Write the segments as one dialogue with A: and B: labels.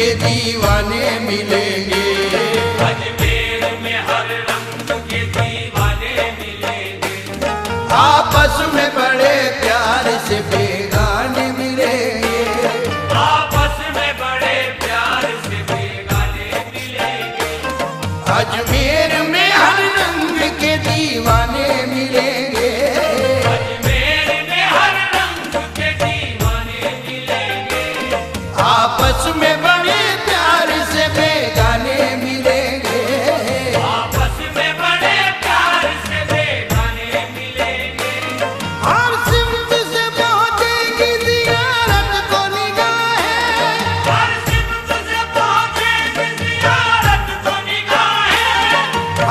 A: के दीवाने मिलेंगे।
B: अजमेर में हर रंग के दीवाने मिलेंगे।
A: आपस में बड़े प्यार से बेगाने मिलेंगे।
B: आपस में बड़े प्यार से बेगाने मिलेंगे।
A: अजमेर में हर रंग के दीवाने मिलेंगे।
B: अजमेर में हर रंग के दीवाने मिलेंगे।
A: आपस में बड़े प्यार से बेगाने मिलेंगे।
B: आपस में बड़े प्यार से बेगाने मिलेंगे।
A: हर सिमत से पहुंचेगी जियारत को निगाहें।
B: हर सिमत से पहुंचेगी जियारत को निगाहें।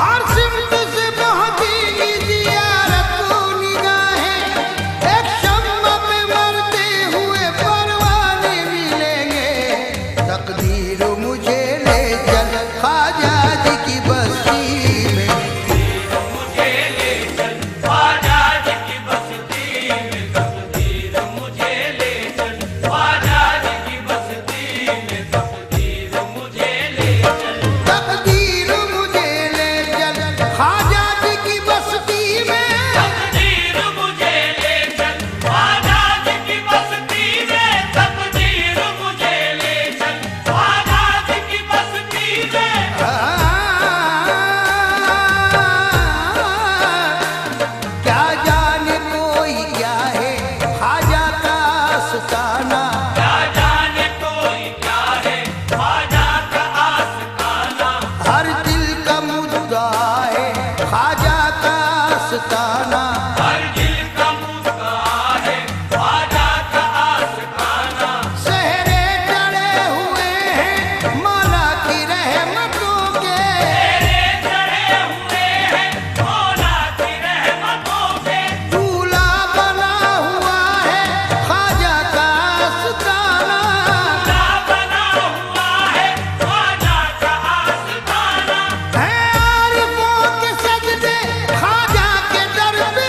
A: हर सिमत से पहुंचेगी जियारत को निगाहें। एक शम्मा पे मरते हुए परवाने मिलेंगे। तकदीर मुझे ले चल ख्वाजा जी की बस्ती में।
B: मुझे ले चल ख्वाजा जी की बस्ती में। तकदीर मुझे ले चल ख्वाजा जी की बस्ती में। तकदीर मुझे ले चल।
A: तकदीर मुझे ले चल ख्वाजा जी की बस्ती में।
B: तकदीर मुझे ले चल ख्वाजा जी की बस्ती में। तकदीर मुझे ले चल ख्वाजा जी की बस्ती में।
A: क्या जाने कोई क्या है ख्वाजा का आस्ताना।
B: क्या जाने कोई क्या है ख्वाजा का आस्ताना।
A: हर दिल का मुद्दा है ख्वाजा का आस्ताना।
B: हर दिल का मुद्दा है ख्वाजा का आस्ताना।
A: सहरे चढ़े हुए हैं मौला की रहमतों के।
B: तेरे चढ़े हुए हैं मौला की रहमतों के।
A: दूल्हा बना हुआ है ख्वाजा का आस्ताना।
B: दूल्हा बना हुआ है ख्वाजा का आस्ताना।
A: है आरिफों के सजदे ख्वाजा के दर पे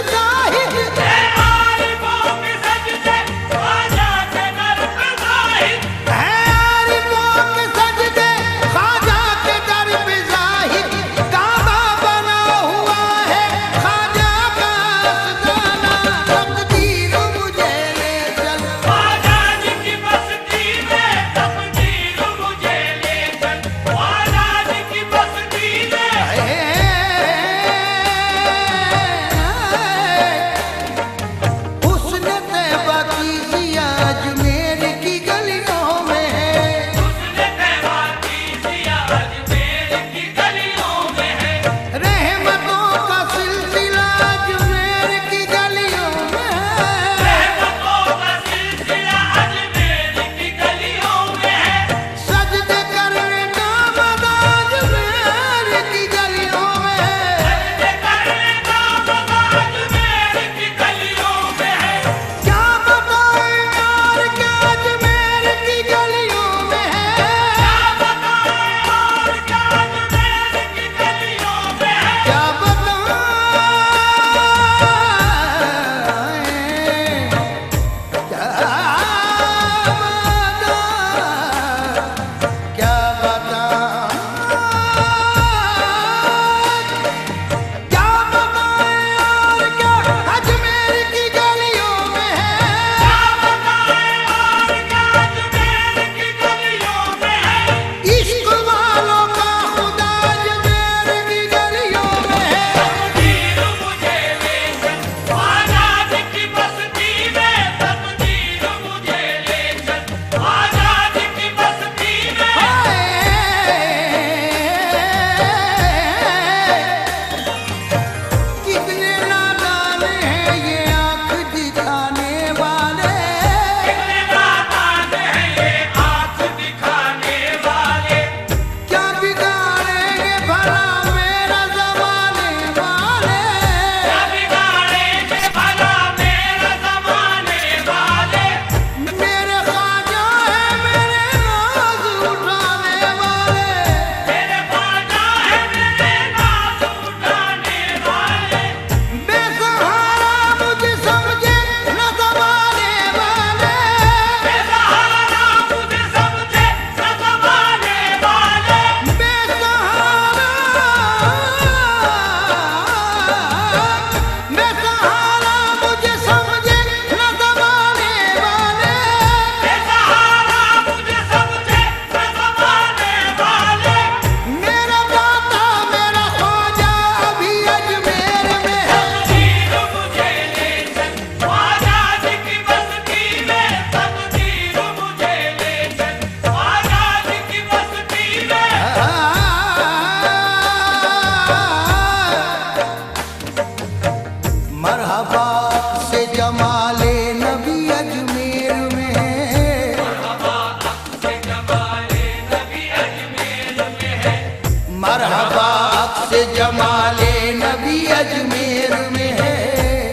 A: अक्स जमाले नबी अजमेर में है।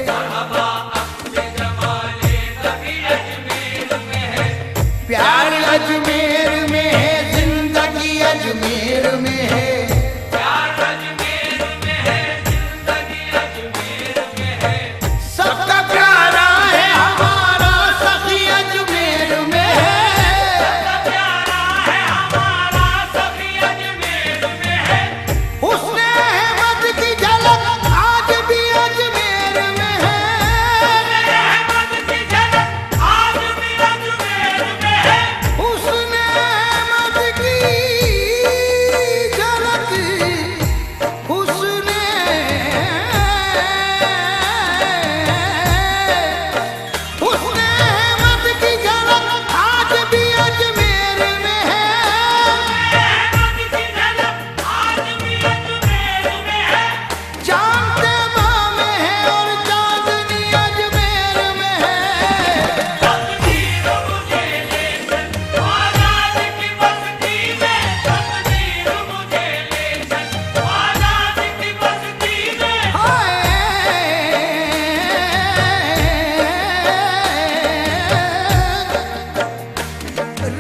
B: मरहबा अक्स जमाले नबी अजमेर में है।
A: प्यार अजमेर में है, जिंदगी अजमेर में है।
B: प्यार अजमेर में है, जिंदगी अजमेर में है।
A: सबका प्यारा है हमारा सखी अजमेर में है।
B: सबका प्यारा है हमारा सखी अजमेर में है।
A: उसने अहमद की झलक आज भी अजमेर में है।
B: अहमद की झलक आज भी अजमेर में है।
A: उसने अहमद की झलक, उसने अहमद की झलक आज भी अजमेर में है।
B: अहमद की झलक आज भी अजमेर में है।
A: चांद तैबा में है और चांदनी अजमेर में है।
B: तकदीर मुझे ले चल आजाद की बस्ती में। तकदीर मुझे ले चल आजाद की बस्ती में।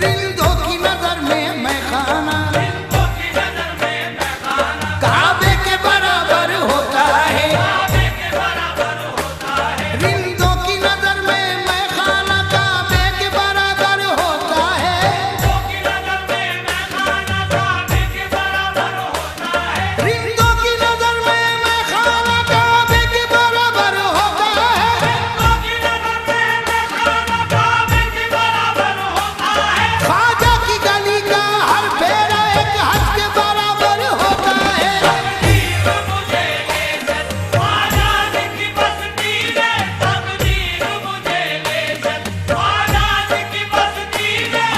A: रिंदों की नजर में मैं खाना
B: रिंदों की नजर में मैं खाना
A: काबे के बराबर होता है।
B: काबे के बराबर होता है।
A: रिंदों की नजर में मैं खाना काबे के बराबर होता है।
B: रिंदों की नजर में मैं खाना काबे के बराबर होता है।
A: रिंदों की नजर में मैं खाना काबे के बराबर होता है।
B: रिंदों की नजर में मैं खाना काबे के बराबर होता है।
A: ख्वाजा की गली का हर फेरा एक हज के बराबर होता है।
B: तकदीर मुझे ले चल आजाद की बस्ती में। तकदीर मुझे ले चल आजाद की बस्ती में।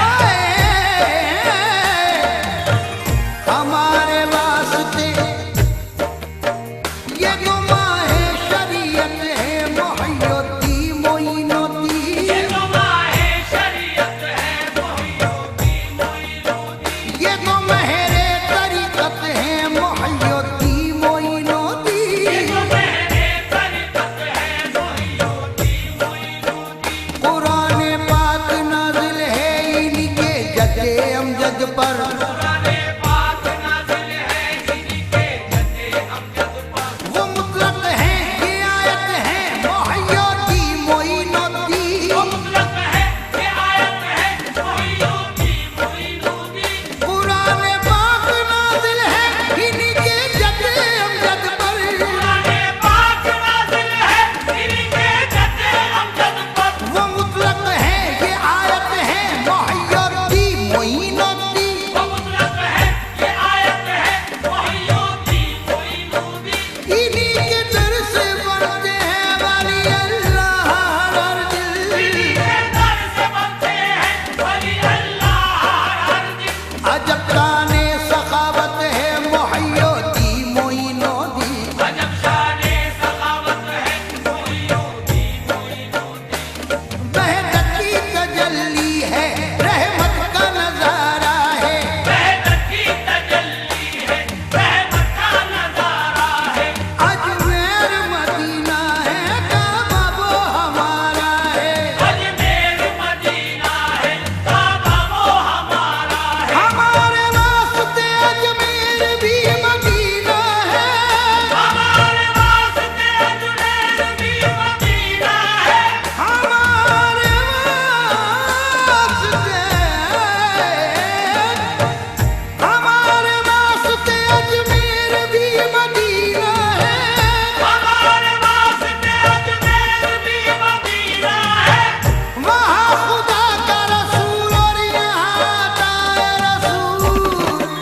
A: हमारे वास्ते ये तो माहे शरीयत है मोहय्योती मोइनोती।
B: ये तो माहे शरीयत है मोहियोती मोइनोती।
A: ये तो महरे तरीकत है मोहय्योती मोइनोती।
B: ये तो मेरे तरीकत है मोहियोती मोइनोती।
A: कुरान पाक नाज़िल है इनके जदे अमजद पर।
B: कुराने पाक नाज़िल है जिनके जदे अमजद पर।
A: वो मुतलक है ये आयत है मोहय्योती मोइनोती।
B: वो मुतलक है ये आयत है मोहियोती मोइनोती।
A: कुरान पाक नाज़िल है इनके जदे अमजद पर।
B: कुराने पाक नाज़िल है जिनके जदे अमजद पर।
A: वो मुतलक है ये आयत है मोहय्योती मोइनोती।
B: वो मुतलक है ये आयत है मोहियोती मोइनोती।
A: इन्हीं के दर से बनते हैं वाली अल्लाह हर दिल।
B: इन्हीं के दर से बनते हैं वली अल्लाह हर दिन।
A: अजब शाने सखावत है मोहय्योती मोइनोती।
B: अजब शाने सखावत है मोहियोती मोइनोती।
A: मेहनत की तजल्ली है रहमत का नजारा है।
B: मेहनत की तजल्ली है रहमत का नजारा है।
A: अजमेर मदीना है काबा वो हमारा है।
B: अजमेर मदीना है काबा वो हमारा है।
A: हमारे वास्ते अजमेर भी मदीना है।
B: हमारे वास्ते अजमेर भी मदीना है।
A: हमारे वास्ते अजमेर भी मदीना है।
B: हमारे वास्ते अजमेर भी मदीना है।
A: वहाँ खुदा का रसूल और यहाँ आए रसूल।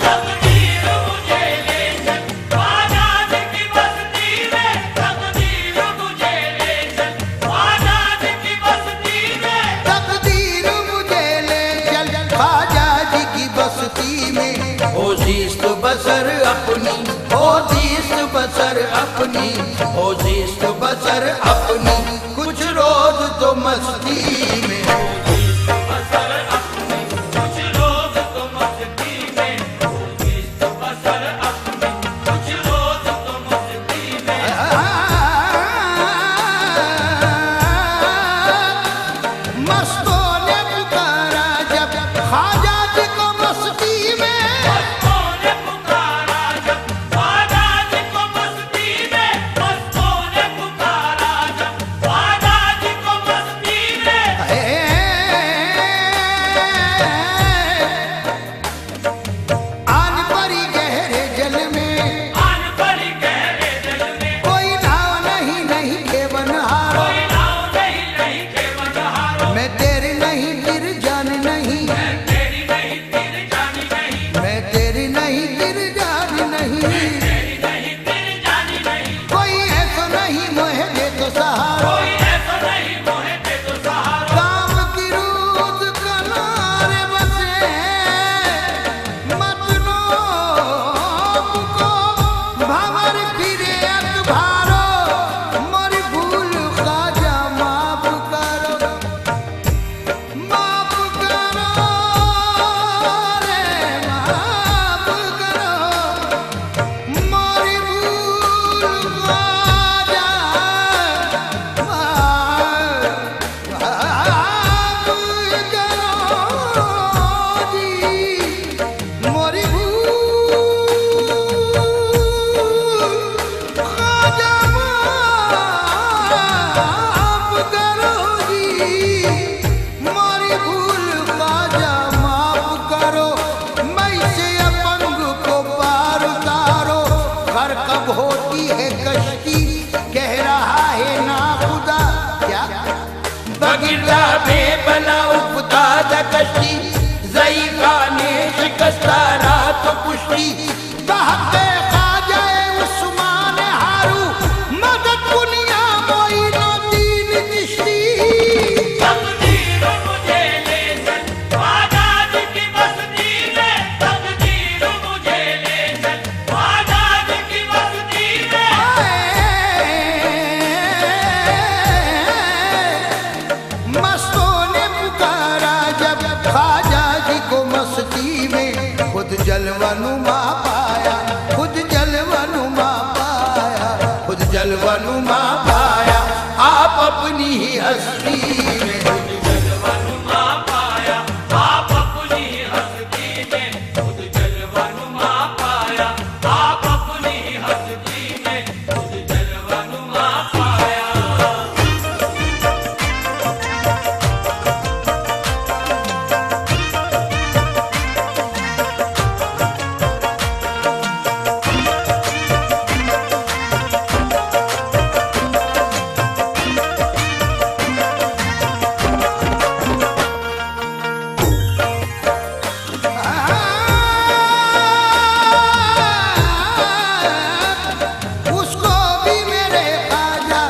B: तकदीर मुझे ले चल आजाद की बस्ती में। तकदीर मुझे ले चल आजाद की बस्ती में।
A: तकदीर मुझे ले चल ख्वाजा जी की बस्ती में। हो जीस्त बसर अपनी, हो जीस्त बसर अपनी, हो जीस्त बसर अपनी कुछ रोज तो मस्ती में।
B: बसर अपनी कुछ रोज तो मस्ती में। बसर अपनी कुछ रोज
A: पर कब होती है कश्ती, कह रहा है ना खुदा क्या बगिरदा बेबला उफ्ताद कश्ती, ज़ईफ़ा ने शिकस्ता रात पुश्ती, बहक़े ख़ाजाए उस्मान हारू, मदद दुनिया मोइनुद्दीन चिश्ती।
B: तकदीर मुझे ले चल ख्वाजा जी की बस्ती में, तकदीर मुझे ले चल ख्वाजा जी की बस्ती में।
A: मस्तों ने पुकारा जब ख्वाजा जी को मस्ती में, खुद जलवानुमा पाया, खुद जलवानुमा पाया, खुद जलवानुमा पाया आप अपनी ही हस्ती में।
B: जलवानुमा पाया आप अपनी हस्ती में, खुद जलवानुमा पाया आप अपनी हस्ती में, खुद जलवानुमा पाया।
A: उसको भी मेरे ख्वाजा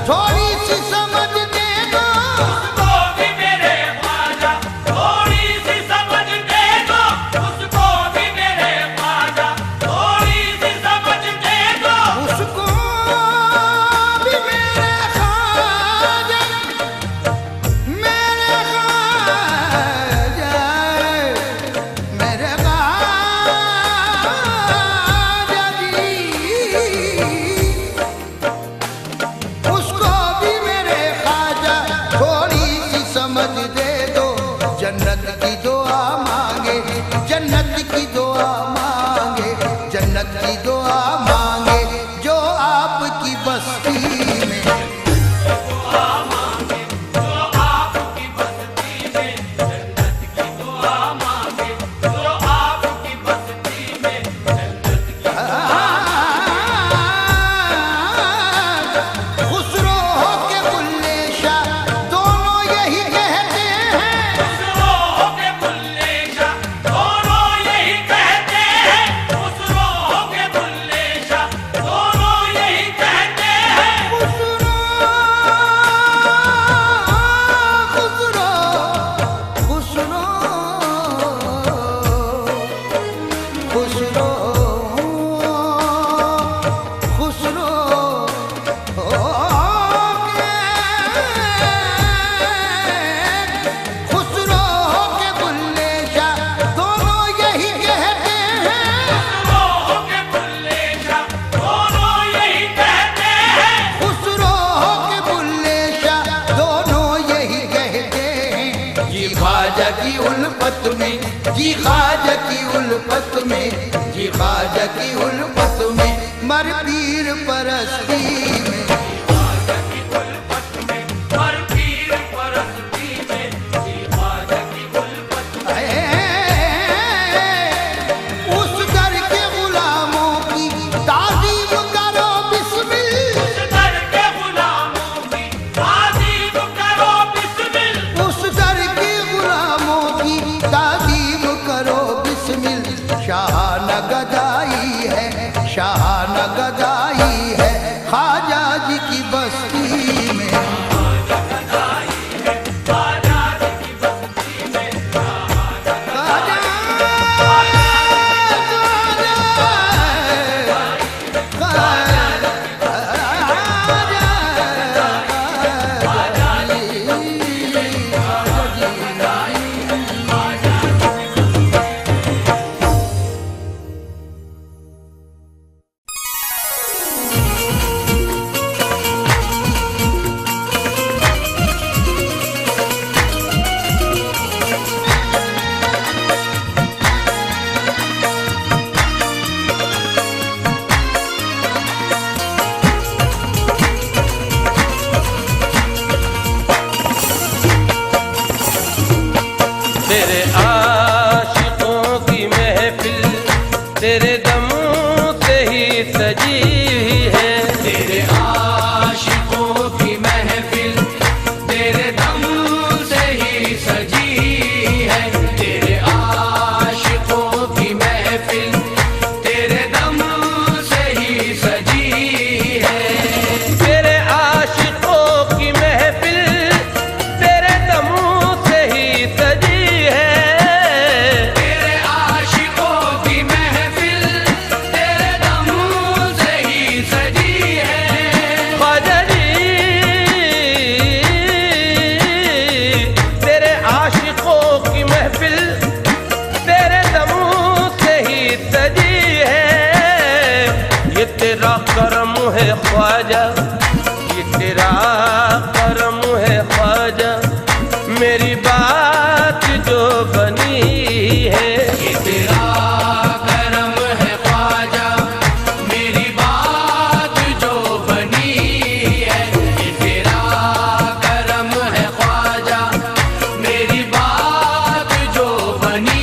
A: थोड़ी सी समझ दे दो,
B: उसको भी मेरे ख्वाजा थोड़ी सी समझ दे दो, उसको भी मेरे ख्वाजा थोड़ी सी समझ दे दो।
A: उसको भी मेरे ख्वाजा, मेरे ख्वाजा, मेरे ख्वाजा जी, उसको भी मेरे ख्वाजा थोड़ी सी समझ दे दो। जन्नत की दुआ मांगे, जन्नत की दुआ मांगे, जन्नत की दुआ मांगे जो आपकी बस्ती में।
B: दुआ मांगे जो आपकी बस्ती में, जन्नत की दुआ मांगे जो आपकी बस्ती में, जन्नत की
A: खुसरो हो के बुल्ले शाह दोनों यही कहते हैं,
B: खुसरो के बुल्ले शाह दोनों यही कहते हैं, खुसरो के बुल्ले शाह दोनों यही कहते हैं।
A: खुसरो, खुसरो, खुसरो, खुसरो, खुसरो खुसरो के बुल्ले शाह दोनों यही कहते हैं,
B: खुसरो के बुल्ले शाह दोनों यही कहते हैं।
A: खुसरो के बुल्ले शाह दोनों यही कहते हैं। जी ख्वाजा की उल्फत में, जी ख्वाजा की उल्फत में, जी ख्वाजा की उल्फत में, मर पीर परस्ती में।
B: ख्वाजा की उल्फत में, हर पीर परस्ती में, जी ख्वाजा की उल्फत में।
A: उस दर के गुलामों की ताज़ीम करो बिस्मिल,
B: उस दर के गुलामों की ताज़ीम करो बिस्मिल,
A: उस दर के गुलामों की ताज़ीम करो बिस्मिल। शाहाना गदाई है, शाहाना गदाई है ख्वाजा जी की बस्ती में।
B: ख्वाजा जी की बस्ती में,
A: ख्वाजा, ख्वाजा, ख्वाजा,
C: सजी है।
B: तेरे आशिकों की महफिल तेरे दम से ही सजी है। तेरे आशिकों की महफिल तेरे दम से ही सजी है।
C: तेरे आशिकों की महफिल तेरे दम से ही सजी है।
B: तेरे आशिकों की महफिल तेरे दम से ही सजी है।
C: ख्वाजा जी तेरे आशिकों की महफिल तेरे दम से ही सजी है। ये तेरा करम है ख्वाजा, ये तेरा करम है ख्वाजा, मेरी बात जो बनी है।
B: ये तेरा करम है ख्वाजा, मेरी बात जो बनी है। ये तेरा करम है ख्वाजा, मेरी बात जो बनी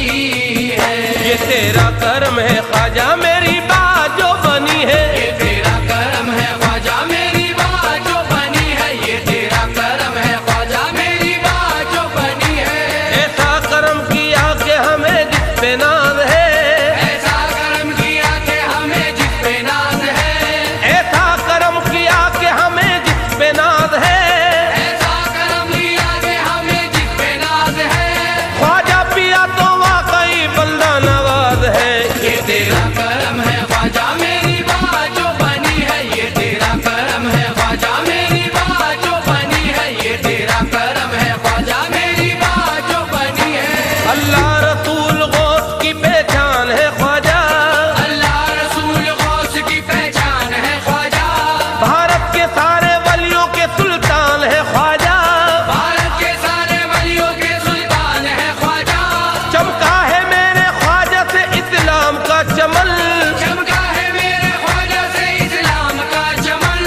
B: है।
C: ये तेरा करम है ख्वाजा, मेरी बात जो बनी है।
B: ये तेरा करम है ख्वाजा, मेरी बात जो बनी है। ये तेरा करम है ख्वाजा, मेरी बात जो बनी है।
C: ऐसा करम किया कि हमें जिस पे नाज है,
B: ऐसा करम किया कि हमें जिस पे नाज है।
C: ऐसा करम किया कि हमें जिस पे नाज है।
B: ऐसा करम किया कि हमें जिस पे नाज है।
C: ख्वाजा पिया तो वाकई बंदा नवाज है।
B: ये तेरा करम है ख्वाजा, मेरी बात जो बनी है। ये तेरा करम है ख्वाजा, मेरी बात जो बनी है। ये तेरा करम है ख्वाजा, मेरी बात जो बनी है।
C: अल्लाह रसूल गौस की पहचान है ख्वाजा,
B: अल्लाह रसूल गौस की पहचान है ख्वाजा।
C: भारत के सारे वलियों के सुल्तान है ख्वाजा।
B: भारत के सारे वलियों के सुल्तान है ख्वाजा।
C: चमका है मेरे ख्वाजा से इस्लाम का चमन,
B: चमका है मेरे ख्वाजा से इस्लाम का चमन।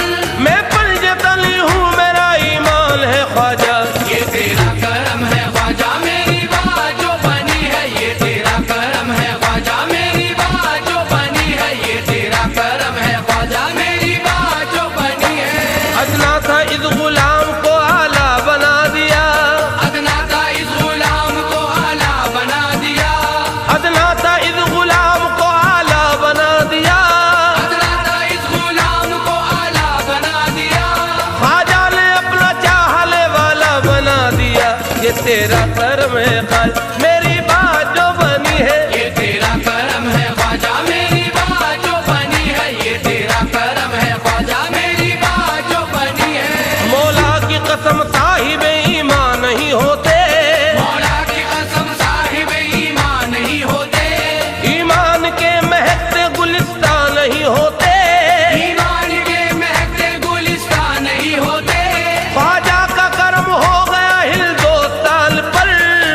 C: मैं पंजे तली हूँ, मेरा ईमान है ख्वाजा।
B: ये तेरा करम है ख्वाजा, मेरी बात जो बनी है। ये तेरा करम है ख्वाजा, मेरी बात जो बनी है। ये तेरा करम है ख्वाजा, मेरी बात जो बनी है।
C: अदना था इस गुलाम को आला बना दिया,
B: अदना था इस गुलाम को आला बना दिया।
C: अदना था इस गुलाम को आला बना दिया।
B: अदना था इस गुलाम को आला बना दिया।
C: ख्वाजा ने अपना चाहने वाला बना दिया। ये तेरा करम है ख्वाजा, मेरी बात जो बनी है।
B: ये तेरा करम है ख्वाजा, मेरी बात जो बनी है। ये तेरा करम है ख्वाजा, मेरी बात जो बनी है।
C: मौला की कसम साहिब ईमान नहीं होते,
B: मौला की कसम साहिब ईमान नहीं होते।
C: ईमान के महकते गुलिस्तान नहीं होते।
B: ईमान के महकते गुलिस्तान नहीं होते।
C: ख्वाजा का करम हो गया हिंदुस्तान पर,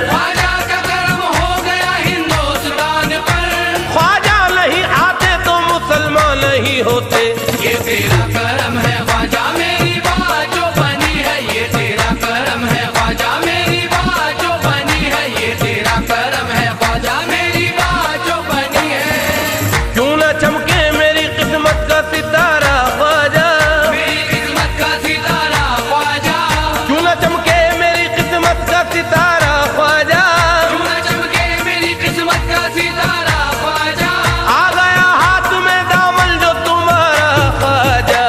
B: ख्वाजा का करम हो गया हिंदुस्तान पर।
C: ख्वाजा नहीं आते तो मुसलमान नहीं होते।
B: ये तेरा करम है ख्वाजा, मेरी बात जो बनी है। ये तेरा करम है ख्वाजा, मेरी बात जो बनी है। ये तेरा करम है ख्वाजा, मेरी बात जो बनी है।
C: क्यों न चमके मेरी किस्मत का सितारा ख्वाजा,
B: मेरी किस्मत का सितारा ख्वाजा।
C: क्यों न चमके मेरी किस्मत का सितारा ख्वाजा।
B: क्यों न चमके मेरी किस्मत का सितारा ख्वाजा।
C: आ गया हाथ में दामन जो तुम्हारा ख्वाजा।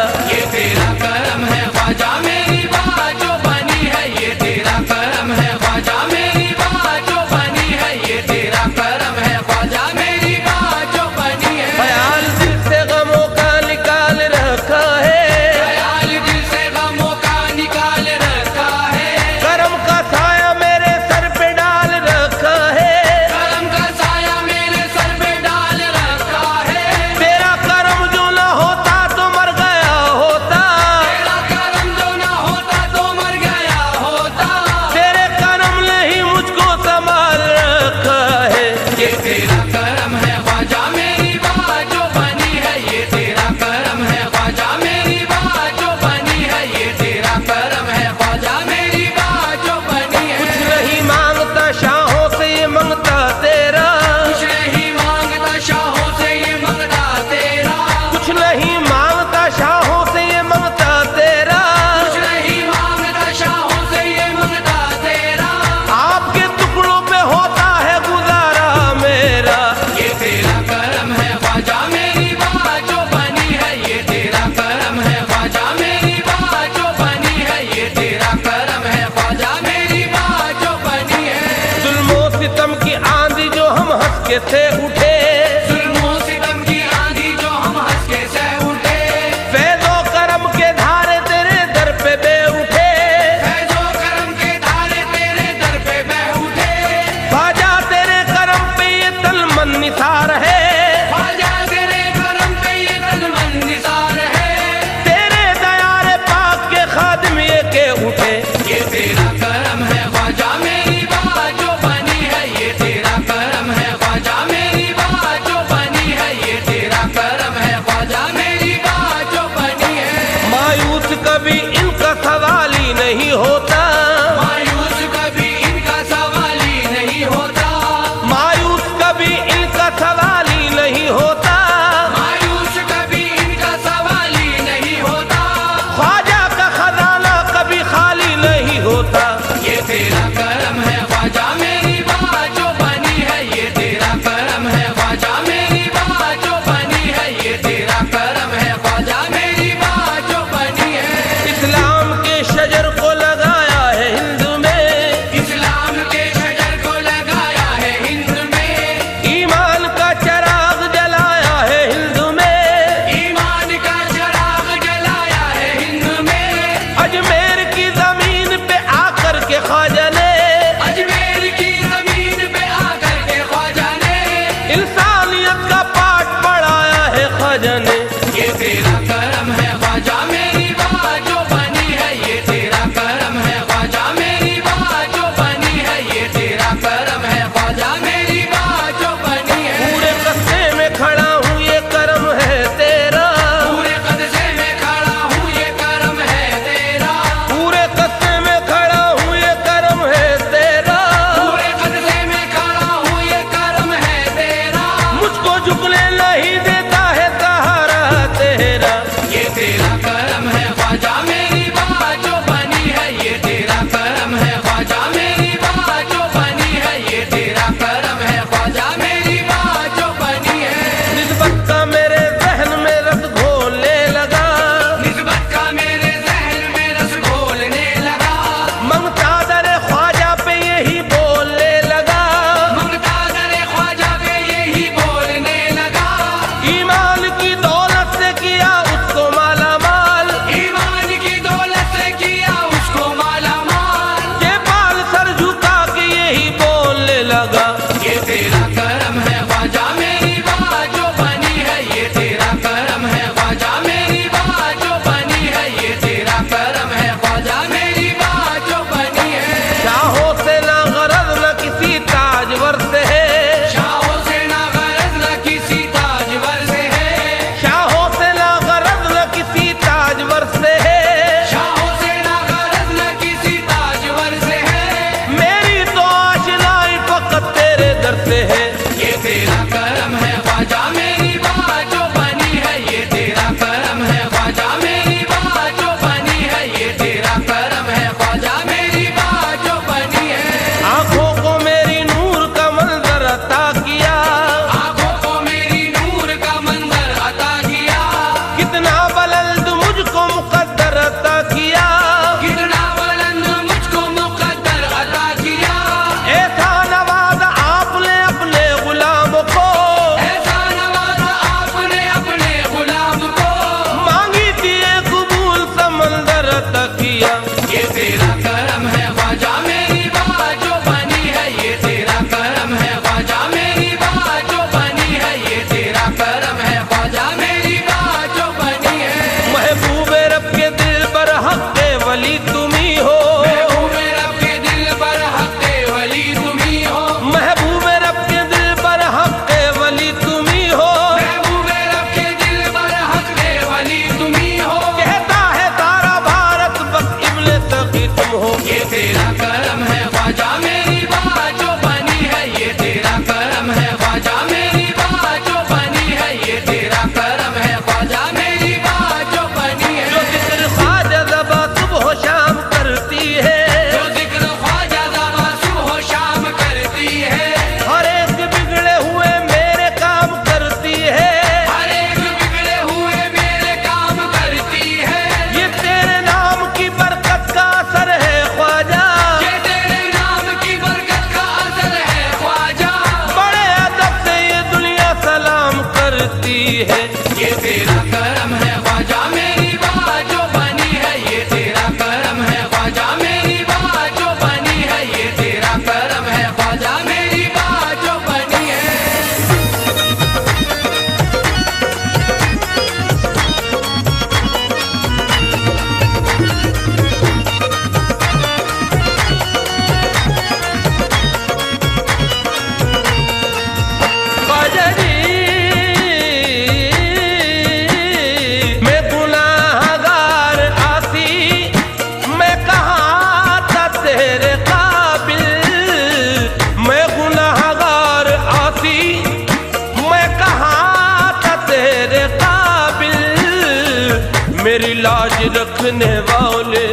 C: मेरी लाज रखने वाले,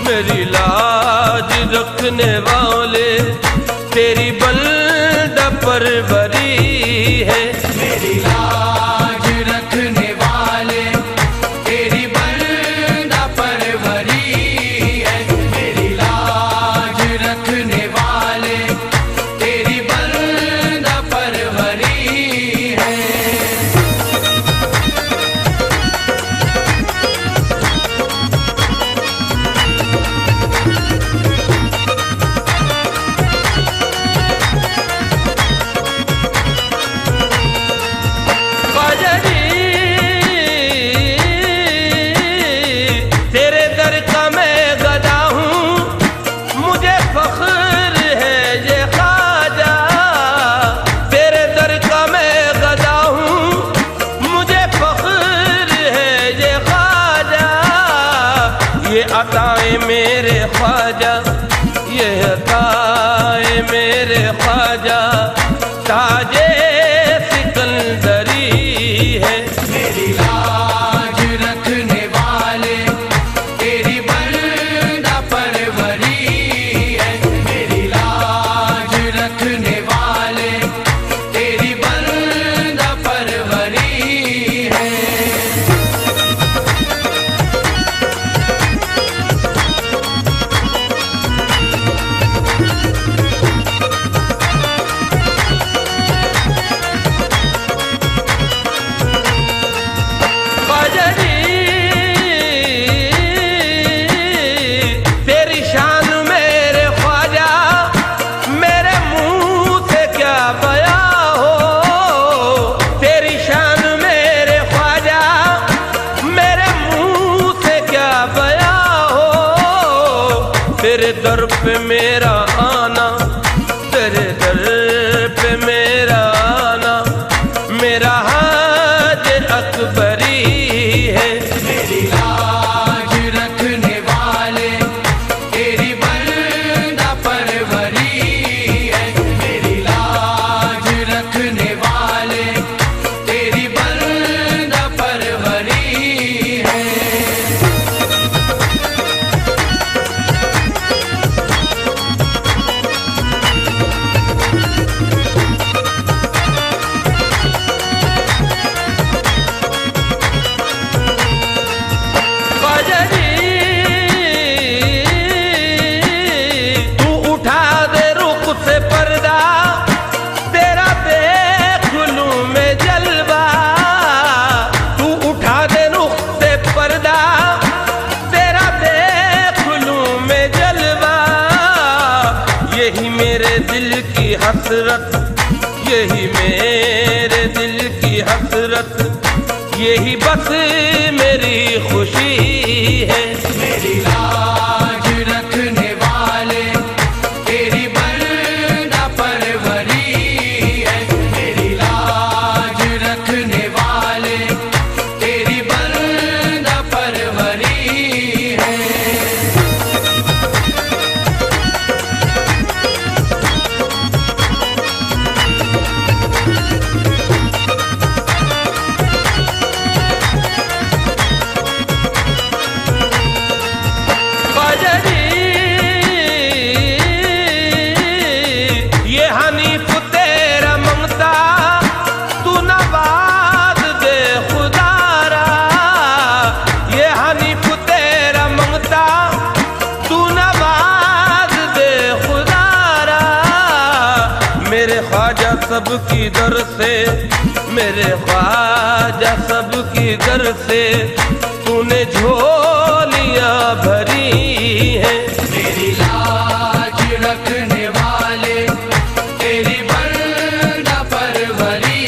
C: मेरी लाज रखने वाले, तेरी बंदा परवरी है।
A: मेरी लाज रखने वाले, तेरी बंदा परवरी है। मेरी लाज रखने वाले, तेरी बंदा परवरी है।
C: अताए मेरे ख्वाजा, ये अताए मेरे ख्वाजा, ताजे सिकंदरी है।
A: मेरी लाज रखने वाले, तेरी बंदा परवरी है। मेरी लाज रखने वाले, तेरी बंदा परवरी है।
C: तेरे दर पे मेरा आना, तेरे दर पे मेरा आना, मेरा हाज अकबरी है।
A: मेरी लाज रखने वाले, तेरी बंदा परवरी है। मेरी लाज रखने वाले, तेरी बंदा परवरी है।
C: यही मेरे दिल की हसरत, यही मेरे दिल की हसरत, यही बस मेरी खुशी है।
A: मेरी लाज रखने वाले, तेरी बंदा परवरी है। मेरी लाज रखने वाले, तेरी बंदा परवरी है।
C: मेरे ख्वाजा सबकी दर से, मेरे ख्वाजा सबकी दर से, तूने झोलियां भरी हैं।
A: मेरी लाज रखने वाले, तेरी बंदा परवरी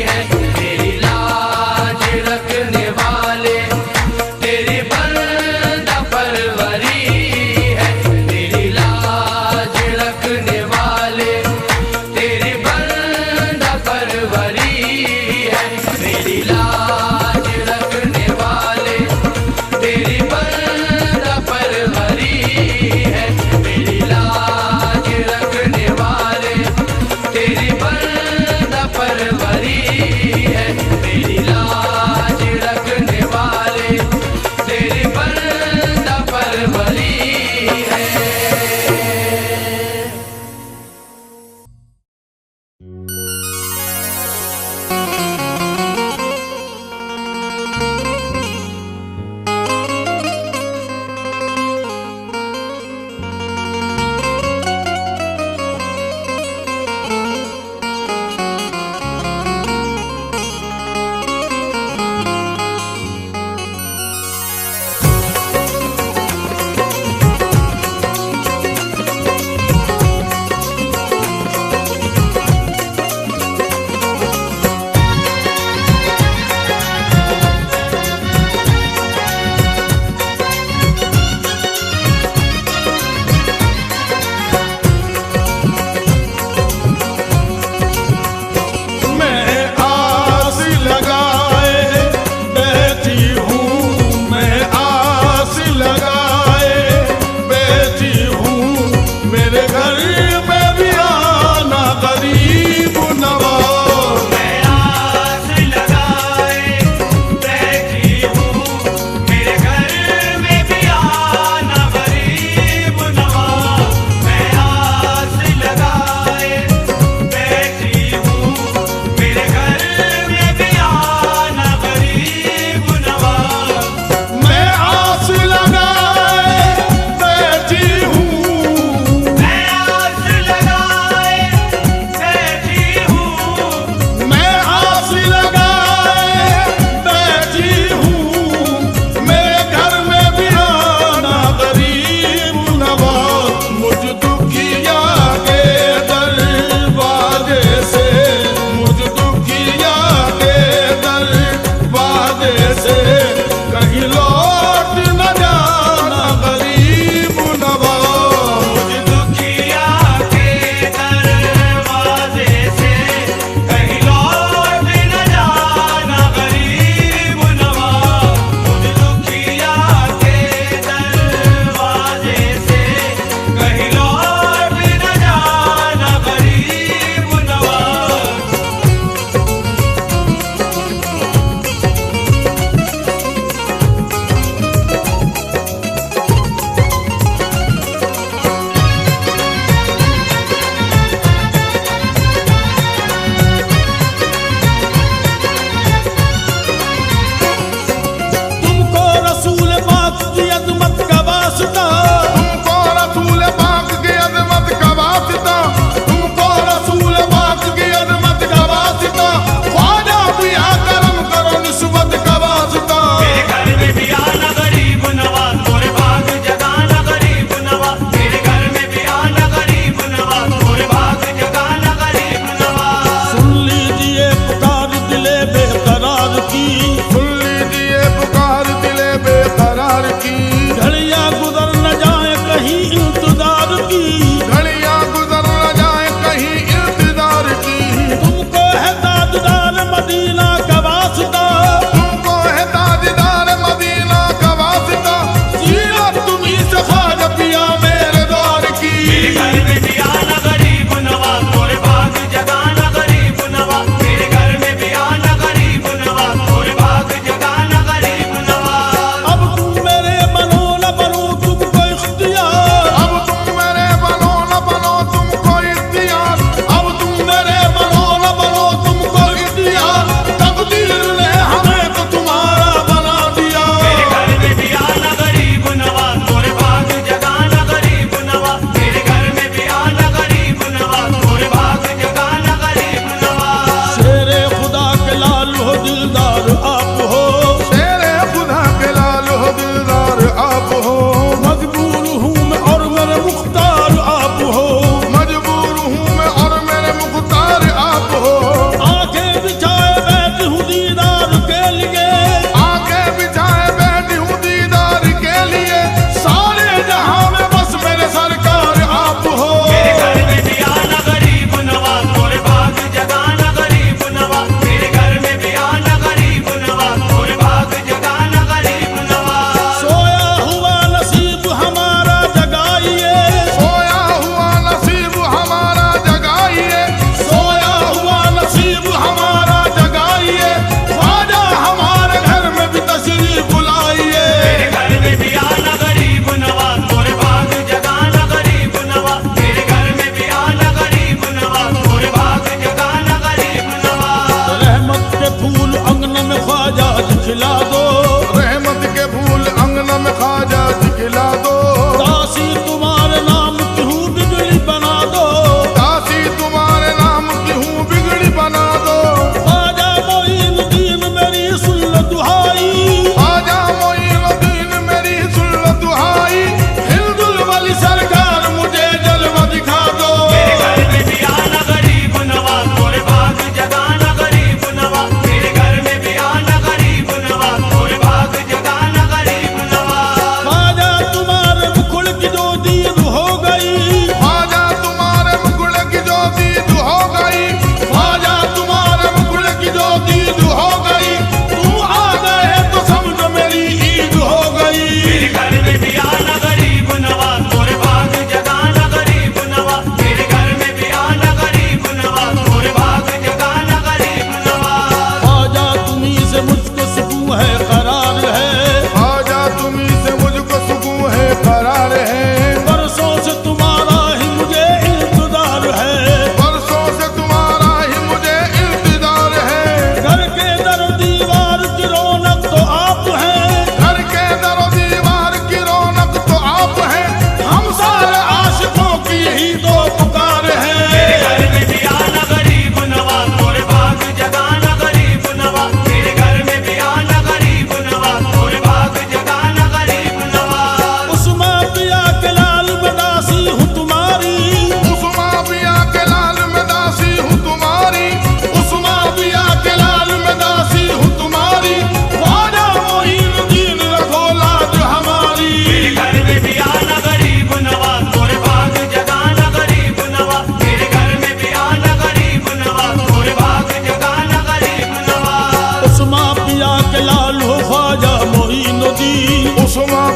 A: है। मेरी लाज रखने वाले, तेरी बंदा परवरी है। मेरी लाज रखने वाले, तेरी बंदा परवरी है। मेरी लाज रखने वाले,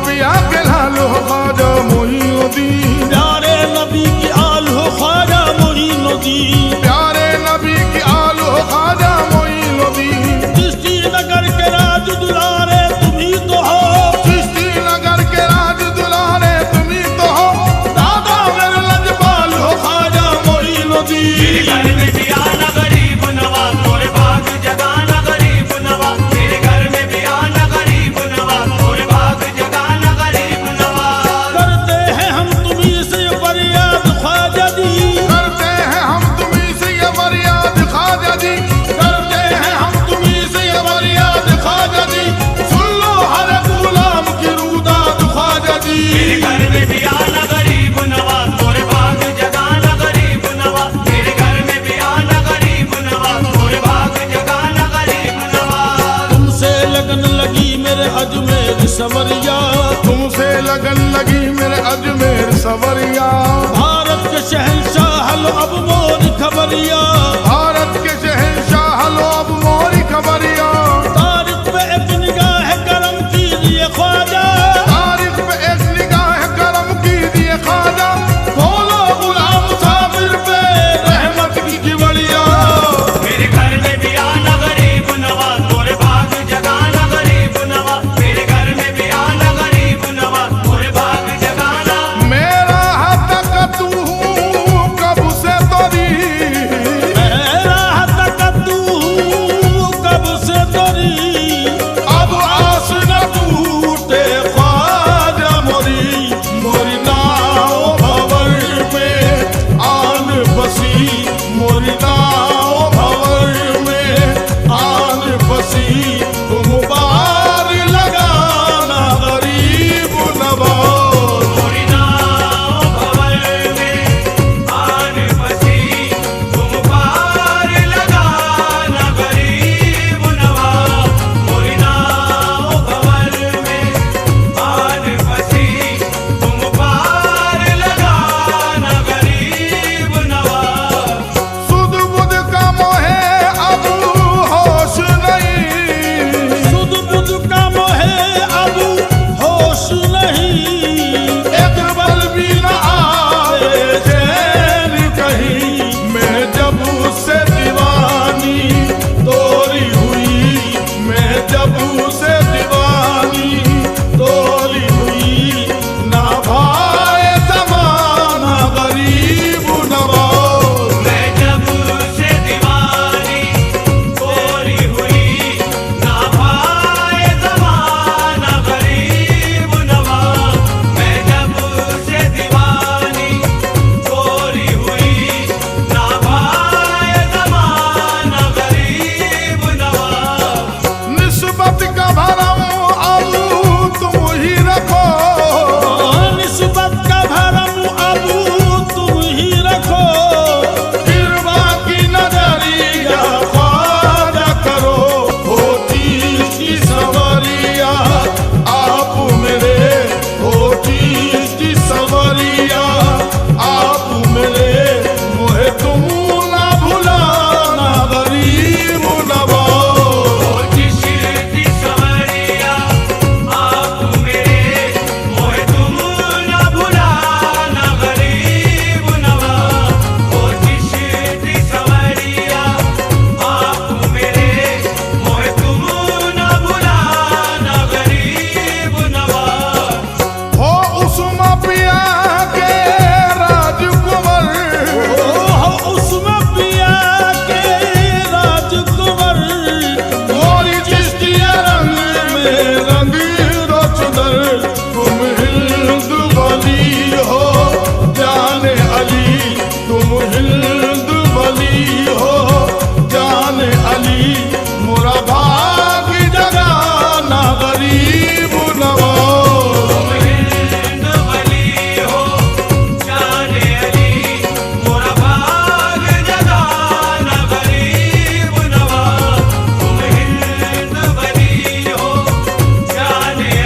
D: पिया के लाल हो ख्वाजा मोइनुद्दीन,
E: प्यारे नबी की आल हो ख्वाजा मोइनुद्दीन,
D: प्यारे नबी की आल हो ख्वाजा मोइनुद्दीन,
E: चिश्ती नगर के राज दुलारे तुम्ही तो हो,
D: चिश्ती नगर के राज दुलारे तुम्ही तो हो, दादा मेरे लजपाल हो ख्वाजा मोइनुद्दीन।
B: घर में भी आना गरीब नवाज, मोरे भाग जगाना गरीब नवाज, मेरे घर में भी आना गरीब नवाज, मोरे भाग जगाना गरीब नवाज।
E: करते हैं हम तुम्ही से फरियाद ख्वाजा जी,
D: करते हैं हम तुम्ही से ये फरियाद ख्वाजा जी, करते हैं हम तुम्ही से ये फरियाद ख्वाजा जी, सुन लो हर गुलाम की रुदाद ख्वाजा जी।
B: मेरे घर में भी आना गरीब नवाज, मोरे भाग जगाना गरीब नवाज, मेरे घर में भी आना गरीब नवाज, मोरे भाग जगाना गरीब नवाज।
E: तुमसे लगन लगी मेरे अजमेर सवरिया,
D: तुमसे लगन लगी मेरे अजमेर सवरिया,
E: भारत के शहंशाह लो अब मोरी खबरिया,
D: भारत के शहंशाह लो अब मोरी खबरिया,
E: तारीख पे एक निगाह करम कीजिए ख्वाजा,
D: तारीख पे एक निगाह करम कीजिए ख्वाजा, खोलो गुलाम साबिर पे रहमत की किवड़िया।
B: मेरे घर में भी आना गरीब नवाज, मोरे भाग जगाना गरीब नवाज, मेरे घर में भी आना गरीब नवाज, मोरे भाग जगाना।
D: मेरा हक तू कब से तोरी,
E: मेरा हक तू कब से तोरी,
D: अब आस न टूटे ख्वाजा मोरी, मोरी नाव भंवर में आन बसी, मोरी नाव भंवर में आन बसी, तुम बार लगाना गरीब नवाज।
B: मोरी नाव भंवर में आन बसी, तुम पार लगाना गरीब नवाज। मोरी नाव भंवर में आन बसी, तुम पार लगाना गरीब नवाज।
D: सुध बुध का मोहे अब होश नहीं,
E: सुध बुध का मोहे अब होश नहीं,
D: एक पल भी न आए चैन कहीं, मैं जब से दीवानी तोरी हुई, मैं जब से दीवानी तोरी हुई, ना भाए जमाना गरीब नवाज।
B: मैं जब से दीवानी तोरी हुई, ना भाए ज़माना गरीब नवाज। मैं जब से दीवानी तोरी हुई, ना भाए ज़माना गरीब नवाज।
D: निस्बत का भरम अब तुम ही रखो,
E: निस्बत का भरम अब तुम ही रखो,
D: फिर बाकी नजरिया ख्वाजा करो, होती की सवरिया आप मेरे, होती की सवरिया आप मेरे, मोहे तुम ना भुलाना गरीब नवाज।
B: चिश्ती सवरिया आप मेरे, मोहे तुम ना भुलाना गरीब नवाज। ओ चिश्ती सवरिया आप मेरे, मोहे तुम ना भुलाना गरीब नवाज।
D: हो उस्मा पिया के राजकुंवर,
E: हो उसमें पिया के राजकुंवर,
D: मोरी चिश्तिया रंग में रंग रोचदर, तुम हिंद वली हो जाने अली, तुम हिंद वली हो जाने अली, मोरा भाग जगाना गरीब नवाज।
B: हिंद वली हो जाने अली, मोरा भाग जगाना गरीब नवाज। तुम हिंद वली हो जाने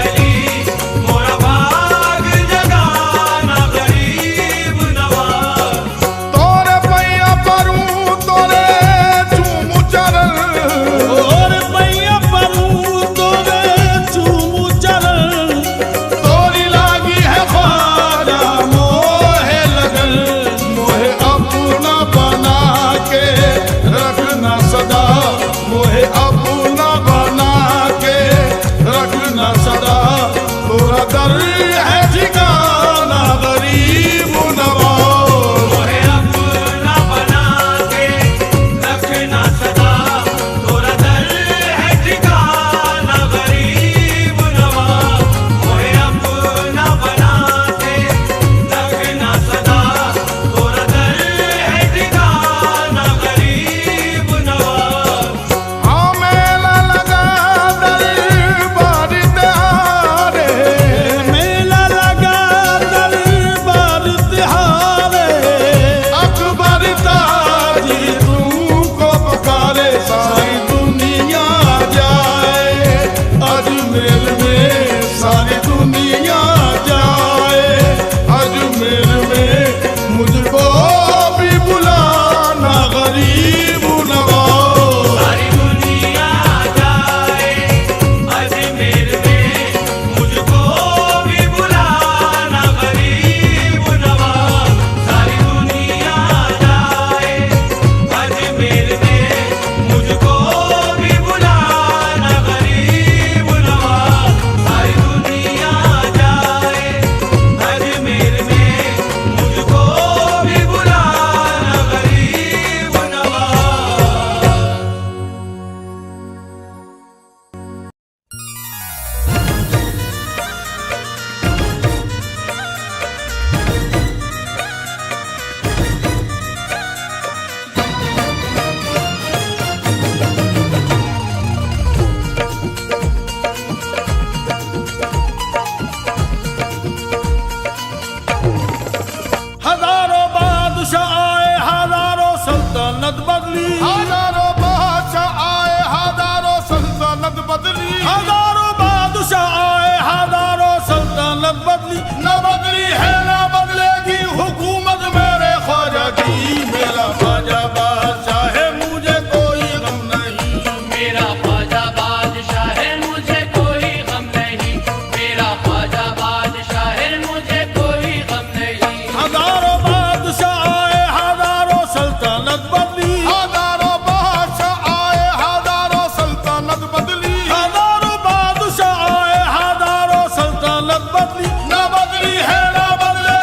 D: सल्तनत बदली, न बदली है न बदलेगी हुकूमत मेरे ख्वाजा की। मेरा ख्वाजा बादशाह है मुझे कोई गम नहीं,
B: मेरा ख्वाजा बादशाह है मुझे कोई गम नहीं, मेरा ख्वाजा बादशाह है मुझे कोई गम नहीं।
E: हजारों बादशाह आए हजारों सल्तनत बदली,
D: हजारों बादशाह आए हजारों सल्तनत बदली,
E: हजारों बादशाह आए हजारों सल्तनत बदली,
D: न बदली है न बदले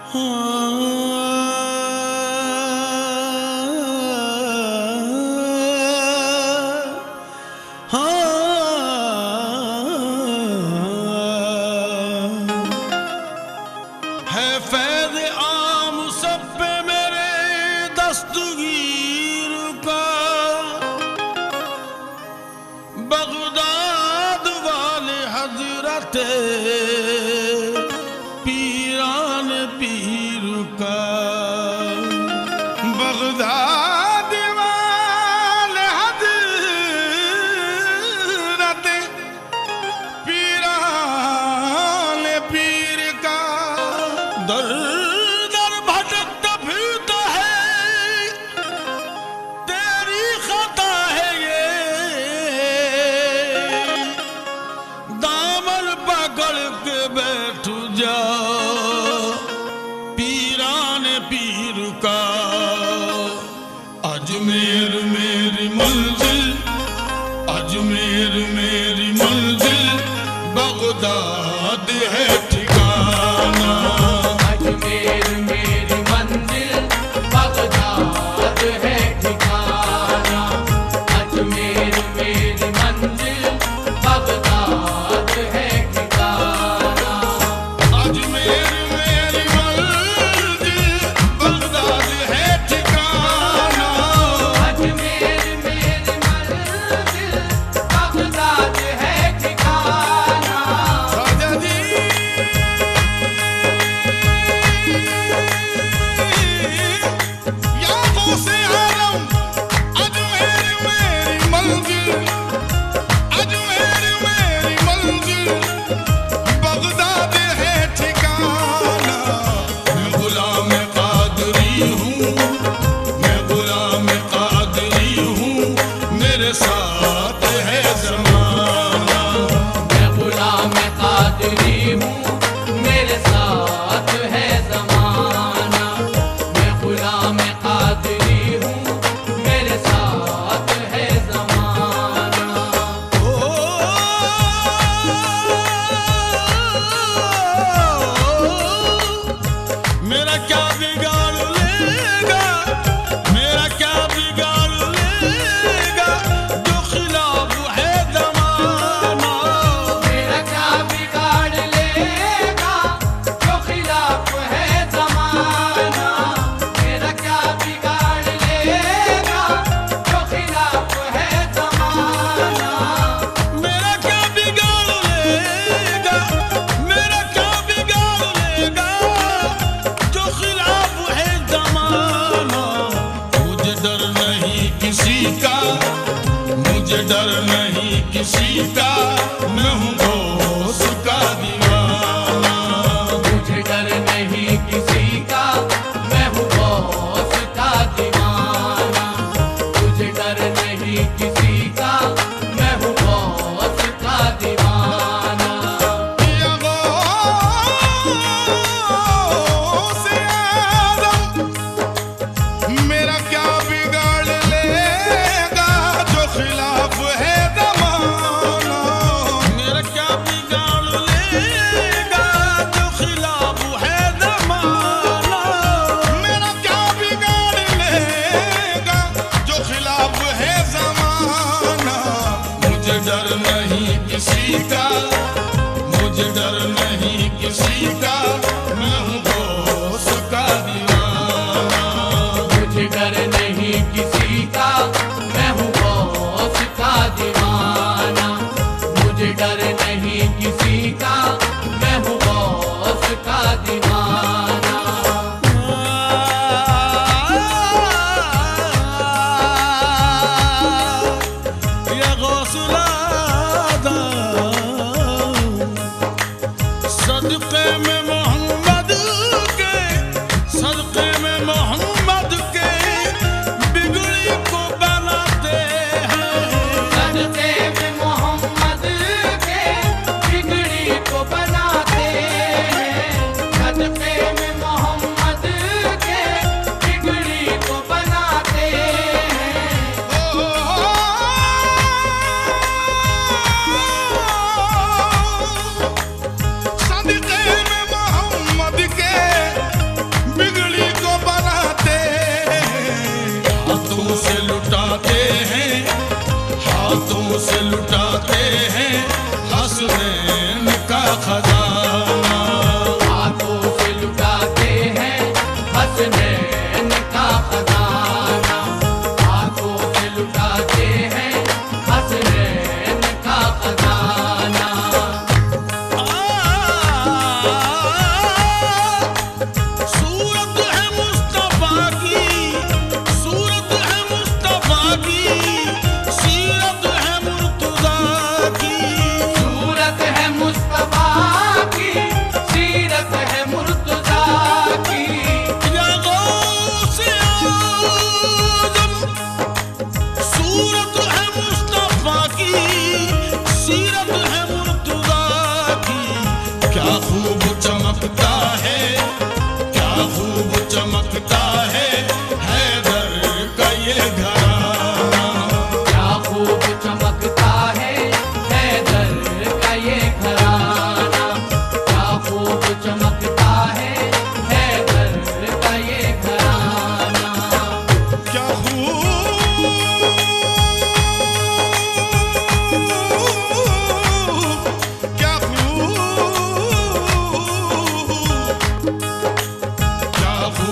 E: है फैज़ आम सब पे मेरे दस्तगीर का, बगदाद वाले हजरत पीरान पीर का, बगदाद वाले हजरत पीरान पीर का। दर दर भटकता फिरता है, तेरी खता है ये, दामन पकड़ के बैठ जा पीरान पीर का। अजमेर मेरी मंजिल, अजमेर मेरी मंजिल, बगदाद है ठिकाना।
B: अजमेर मेरी मंजिल, बगदाद है ठिकाना। अजमेर मेरी मंजिल, बगदाद है ठिकाना।
E: अजमेर मेरी मंजिल, बगदाद है ठिकाना।
B: अजमेर मेरी मंजिल, बगदाद है ठिकाना।
E: राजा जी यादों से आलम, अजमेर मेरी मंजिल, अजमेर मेरी मंजिल, बगदाद है ठिकाना। मैं गुलाम कादरी हूँ, मैं गुलाम कादरी हूँ, मेरे साथ है ज़माना।
B: मैं गुलाम कादरी हूँ, मेरे साथ है ज़माना। मैं गुलाम कादरी हूँ, मेरे साथ है ज़माना।
E: मेरा क्या बिगाड़ लेगा, मेरा क्या बिगाड़ लेगा, जो खिलाफ है ज़माना।
B: मेरा क्या बिगाड़ लेगा, जो खिलाफ है ज़माना। मेरा क्या बिगाड़ लेगा, जो खिलाफ है ज़माना।
E: मेरा क्या बिगाड़ लेगा, मेरा क्या बिगाड़ लेगा, जो खिलाफ है ज़माना। मुझे डर नहीं किसी का, मुझे डर नहीं किसी का, मैं हूँ गौस का दीवाना।
B: मुझे डर नहीं किसी का, मैं हूँ गौस का दीवाना। मुझे डर नहीं किसी का, मैं हूँ गौस का दीवाना।
E: या गौस आज़म, मेरा क्या बिगाड़ लेगा, जो खिलाफ है ज़माना। मेरा क्या बिगाड़ लेगा, जो खिलाफ है ज़माना। मेरा क्या बिगाड़ लेगा, जो खिलाफ है ज़माना। मुझे डर नहीं किसी का, मुझे डर नहीं किसी का, मैं हूँ गौस का दीवाना।
B: मुझे डर नहीं किसी का, मैं हूँ गौस का दीवाना। मुझे डर नहीं किसी का, मैं हूँ गौस का दीवाना।
E: या गौसुल आज़म, सदक़े में मोहम्मद के, सदक़े में मोहम्मद के, बिगड़ी को बनाते हैं।
B: सदक़े में मोहम्मद के, बिगड़ी को बनाते हैं। सदक़े में मोहम्मद के, बिगड़ी को बनाते हैं।
E: सदक़े में मोहम्मद के,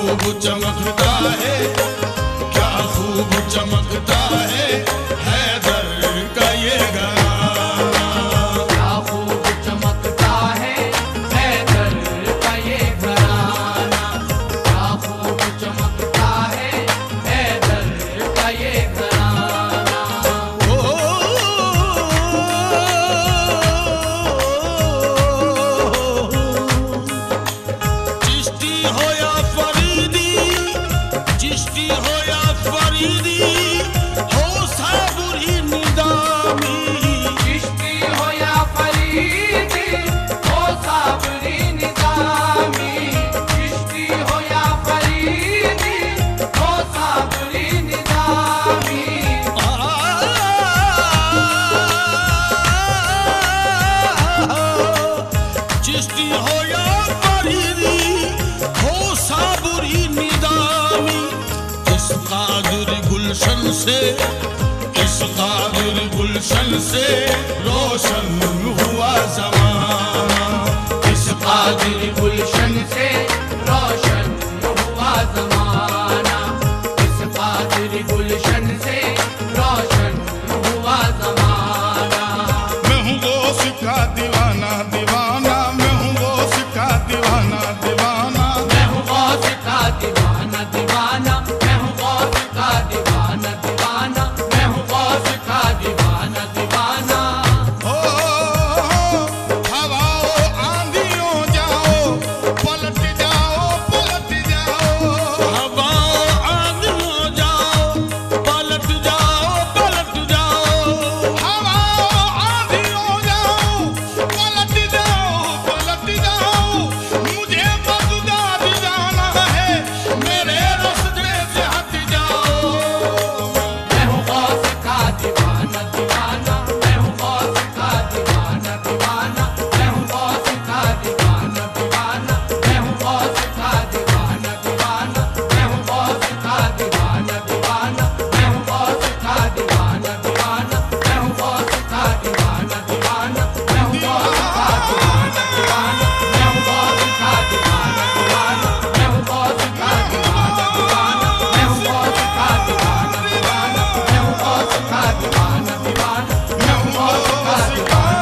D: खूब चमकता है, क्या खूब चमकता है हैदर का ये घराना।
B: क्या खूब चमकता है हैदर का ये घराना, क्या खूब चमकता है हैदर का ये घराना।
E: चिश्ती हो या फरीदी, चिश्ती हो या फरीदी, हो साबुरी निदामी।
B: चिश्ती हो या फरीदी, हो साबरी निजामी। चिश्ती हो या फरीदी, हो साबरी निजामी।
E: चिश्ती हो या फरीदी, हो साबुरी निदामी। इस कादिर गुलशन से, इस कादिर गुलशन से रोशन हुआ ज़माना।
B: इस कादिर गुलशन से रोशन हुआ ज़माना, इस कादिर गुलशन से रोशन हुआ ज़माना।
D: मैं हूँ वो सिक्का दीवाना दीवाना, मैं हूँ वो सिक्का दीवाना दीवाना।
B: मैं हूँ गौस का दीवाना दीवाना, मैं हूँ गौस का दीवाना दीवाना, मैं हूँ गौस का दीवाना दीवाना।
D: हो हवाओ आंधियों जाओ, पलट जाओ पलट जाओ।
E: हवाओं आंधियों जाओ, पलट जाओ पलट जाओ।
D: हवाओ आंधियों जाओ, पलट जाओ पलट जाओ। मुझे बगदाद जाना है, मेरे रास्ते से हट जाओ।
B: मैं हूँ गौस का दीवाना दीवाना, मैं हूँ गौस का दीवाना दीवाना, मैं हूँ गौस का दीवाना दीवाना, मैं हूँ गौस का दीवाना दीवाना, मैं हूँ गौस का दीवाना दीवाना, मैं हूँ गौस का दीवाना दीवाना, मैं हूँ गौस का दीवाना दीवाना, मैं हूँ गौस का दीवाना दीवाना, मैं हूँ गौस का दीवाना दीवाना, मैं हूँ गौस का दीवाना दीवाना, मैं हूँ गौस का दीवाना दीवाना, मैं हूँ गौस का दीवाना दीवाना, मैं हूँ गौस का दीवाना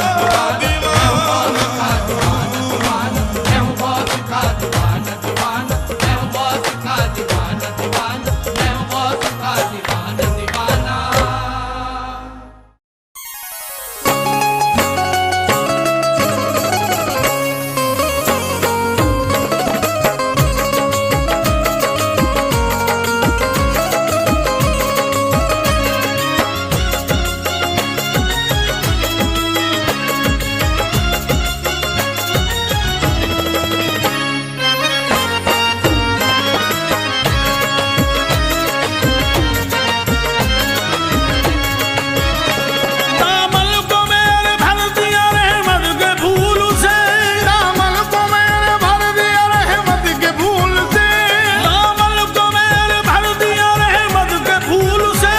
B: दीवाना, मैं हूँ गौस का दीवाना दीवाना, मैं हूँ गौस का दीवाना दीवाना, मैं हूँ गौस का दीवाना दीवाना।
E: दामन को मेरे भर दिया रहमत के फूल से,
D: दामन को मैंने भर दिया रहमत के फूल से।
E: दामन को मेरे भर दिया रहमत के फूल से।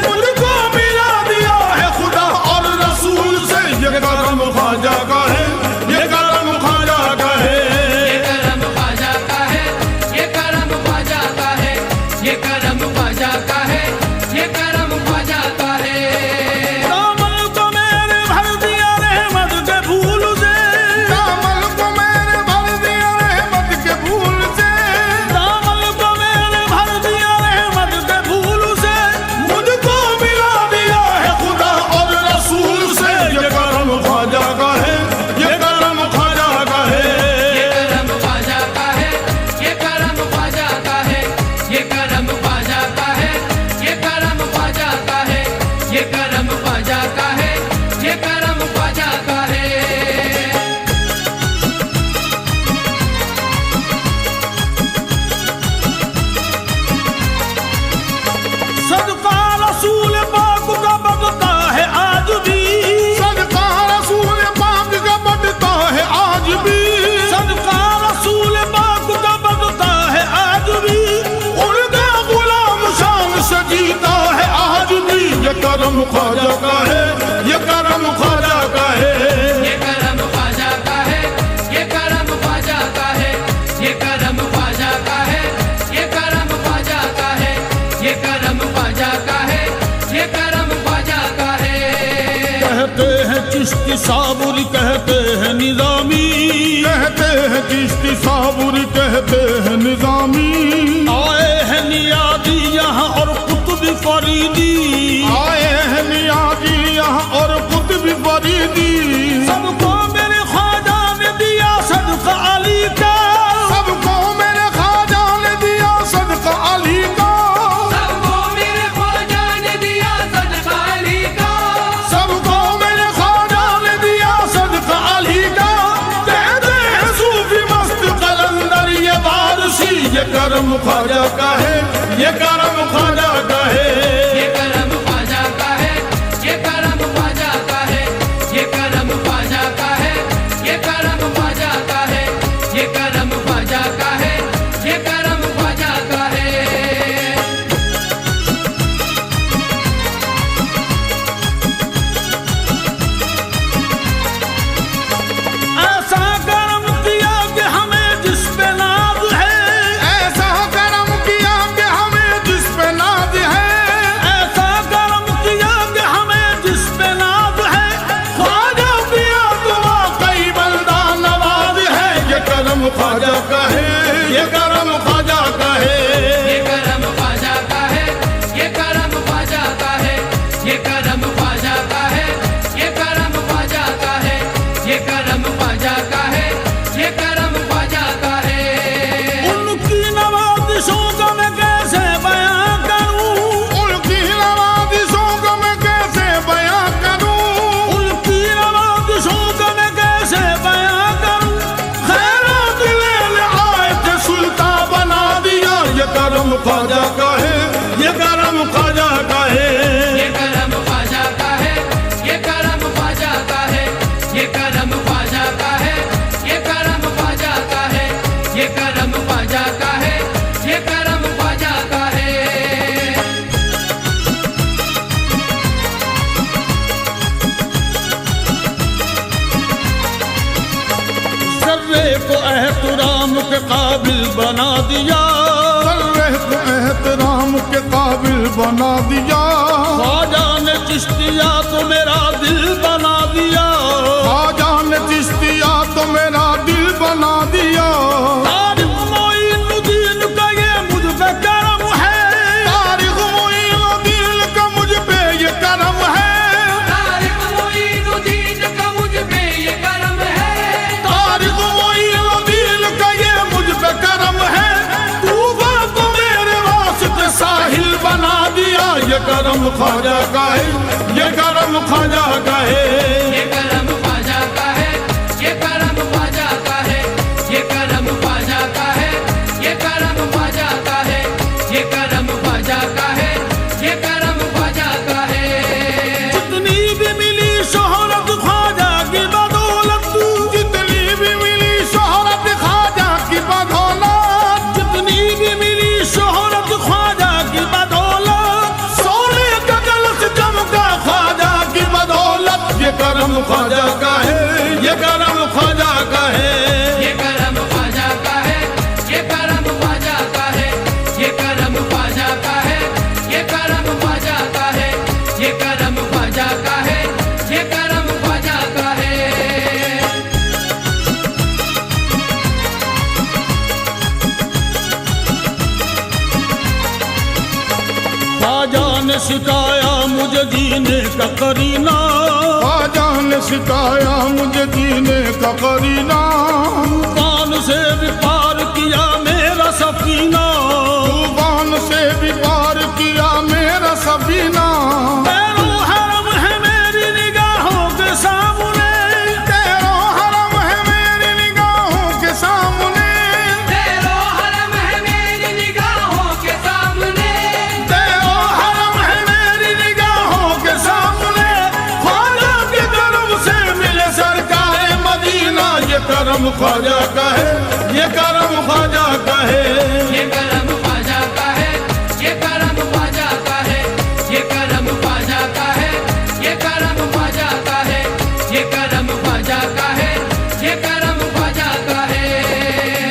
D: मुझको मिला दिया है खुदा और रसूल से। ये करम ख्वाजा का है, ये करम ख्वाजा का है।
B: ये करम ख्वाजा का है, ये करम ख्वाजा का है, ये करम ख्वाजा का है, ये करम ख्वाजा का है।
E: दामन को मेरे भर दिया रहमत के फूल से,
D: दामन को मैंने भर दिया रहमत के फूल से।
E: दामन को मेरे भर दिया रहमत के फूल से।
D: मुझको मिला दिया है खुदा और रसूल से। ये करम ख्वाजा का है, ये करम ख्वाजा का है।
B: ये करम ख्वाजा का है, ये करम ख्वाजा का है, ये करम ख्वाजा का है, ये करम ख्वाजा का है, ये करम ख्वाजा का है, ये करम ख्वाजा का है।
E: सदका रसूल पाक का बदता है आज भी,
D: सदका रसूल पाक का बढ़ता है आज भी।
E: सदका रसूल पाक का बदता है आज भी।
D: उनका गुलाम शान से जीता है आज भी। ये करम ख्वाजा का है, ये करम ख्वाजा का है।
B: ये करम ख्वाजा का है, ये करम ख्वाजा का है, ये करम ख्वाजा का है, ये
E: चिश्ती साबुरी कहते हैं निजामी,
D: कहते हैं चिश्ती साबुरी कहते हैं निजामी।
E: आए हैं नियाजी यहाँ और कुतुब फरीदी,
D: आए हैं नियाजी यहाँ और कुतुब फरीदी।
E: सबको मेरे ख्वाजा ने दिया सदका अली का,
D: सबको मेरे ख्वाजा ने दिया सदका अली का।
B: सबको मेरे ख्वाजा ने दिया सदका अली का।
D: सबको मेरे ख्वाजा ने दिया सदका अली का। कहते हैं सूफी मस्त कलंदर ये वारसी, ये करम ख्वाजा का है, ये करम ख्वाजा का है।
B: ये करम ख्वाजा का है, ये करम ख्वाजा का है, ये करम ख्वाजा का है, ये करम ख्वाजा का है, ये करम ख्वाजा का है, ये करम ख्वाजा का है।
E: ऐसा करम किया कि हमें जिस पे नाज है,
D: ऐसा करम किया कि हमें जिस पे नाज है।
E: ऐसा करम किया कि हमें जिस पे नाज है,
D: ख्वाजा पिया दुआ कई बंदा नवाज है। ये करम ख्वाजा का है, ये करम ख्वाजा का है।
B: ये करम ख्वाजा का है, ये करम ख्वाजा का है, ये करम ख्वाजा का है, ये करम ख्वाजा का है, ये करम ख्वाजा का है, ये करम ख्वाजा का है।
E: उनकी नवाजिशों का मैं कैसे बयां करूं,
D: उनकी नवाजिशों को मैं कैसे बयां करूं।
E: उनकी नवाजिशों का मैं कैसे बयां करूं।
D: खैरात लेने आए थे सुल्तान बना दिया। ये करम ख्वाजा का है, ये करम ख्वाजा का है।
B: ये करम ख्वाजा का है, ये करम ख्वाजा का है, ये करम ख्वाजा का है, ये करम ख्वाजा का है, ये करम ख्वाजा का है, ये करम ख्वाजा का है।
E: सर्रे को एहतराम के काबिल बना दिया,
D: सर्रे को एहतराम के काबिल बना दिया।
E: ख्वाजा ने चिश्तिया तो मेरा दिल बना दिया।
D: ख्वाजा ने चिश्तिया तो मेरा दिल बना दिया।
E: तारिक मोइनुद्दीन का ये मुझ पे करम है,
D: तारिक मोइनुद्दीन का मुझ पे ये करम है।
B: तारिक मोइनुद्दीन का मुझ पे ये करम है।
D: तारिक मोइनुद्दीन का ये मुझ पे करम है। तूफा को मेरे वास्ते साहिल बना दिया। ये करम ख्वाजा का है, ये करम ख्वाजा का है।
B: ये करम ख्वाजा का है, ये करम ख्वाजा का है, ये करम ख्वाजा का है, ये करम ख्वाजा का है, ये करम ख्वाजा का है, ये करम ख्वाजा का है।
E: जितनी भी मिली शोहरत ख्वाजा की बदौलत,
D: जितनी भी मिली शोहरत ख्वाजा की बदौलत,
E: जितनी भी मिली शोहरत ख्वाजा की बदौलत,
D: सोने का कलश चमका ख्वाजा की बदौलत। ये करम ख्वाजा का है, ये करम ख्वाजा का है।
B: ये करम ख्वाजा का है, ये करम ख्वाजा का है, ये करम ख्वाजा का है, ये करम ख्वाजा का है, ये करम ख्वाजा का है, ये करम ख्वाजा का है।
E: ख्वाजा ने सिखाया मुझे जीने का करीना,
D: ख्वाजा ने सिखाया मुझे जीने का करीना।
E: तूफान से भी पार किया मेरा सफीना,
D: तूफान से भी पार किया मेरा सफीना।
E: तेरो हरम है मेरी निगाहों के सामने,
D: तेरो हरम है मेरी निगाहों के सामने।
B: तेरो हरम है मेरी निगाहों के सामने।
D: तेरो हरम है मेरी निगाहों के सामने। ख्वाजा के करम से मिले सरकार मदीना। ये करम ख्वाजा का है, ये करम ख्वाजा का है।
B: ये करम ख्वाजा का है, ये करम ख्वाजा का है, ये करम ख्वाजा का है, ये करम ख्वाजा का है, ये करम ख्वाजा का है, ये करम ख्वाजा का है।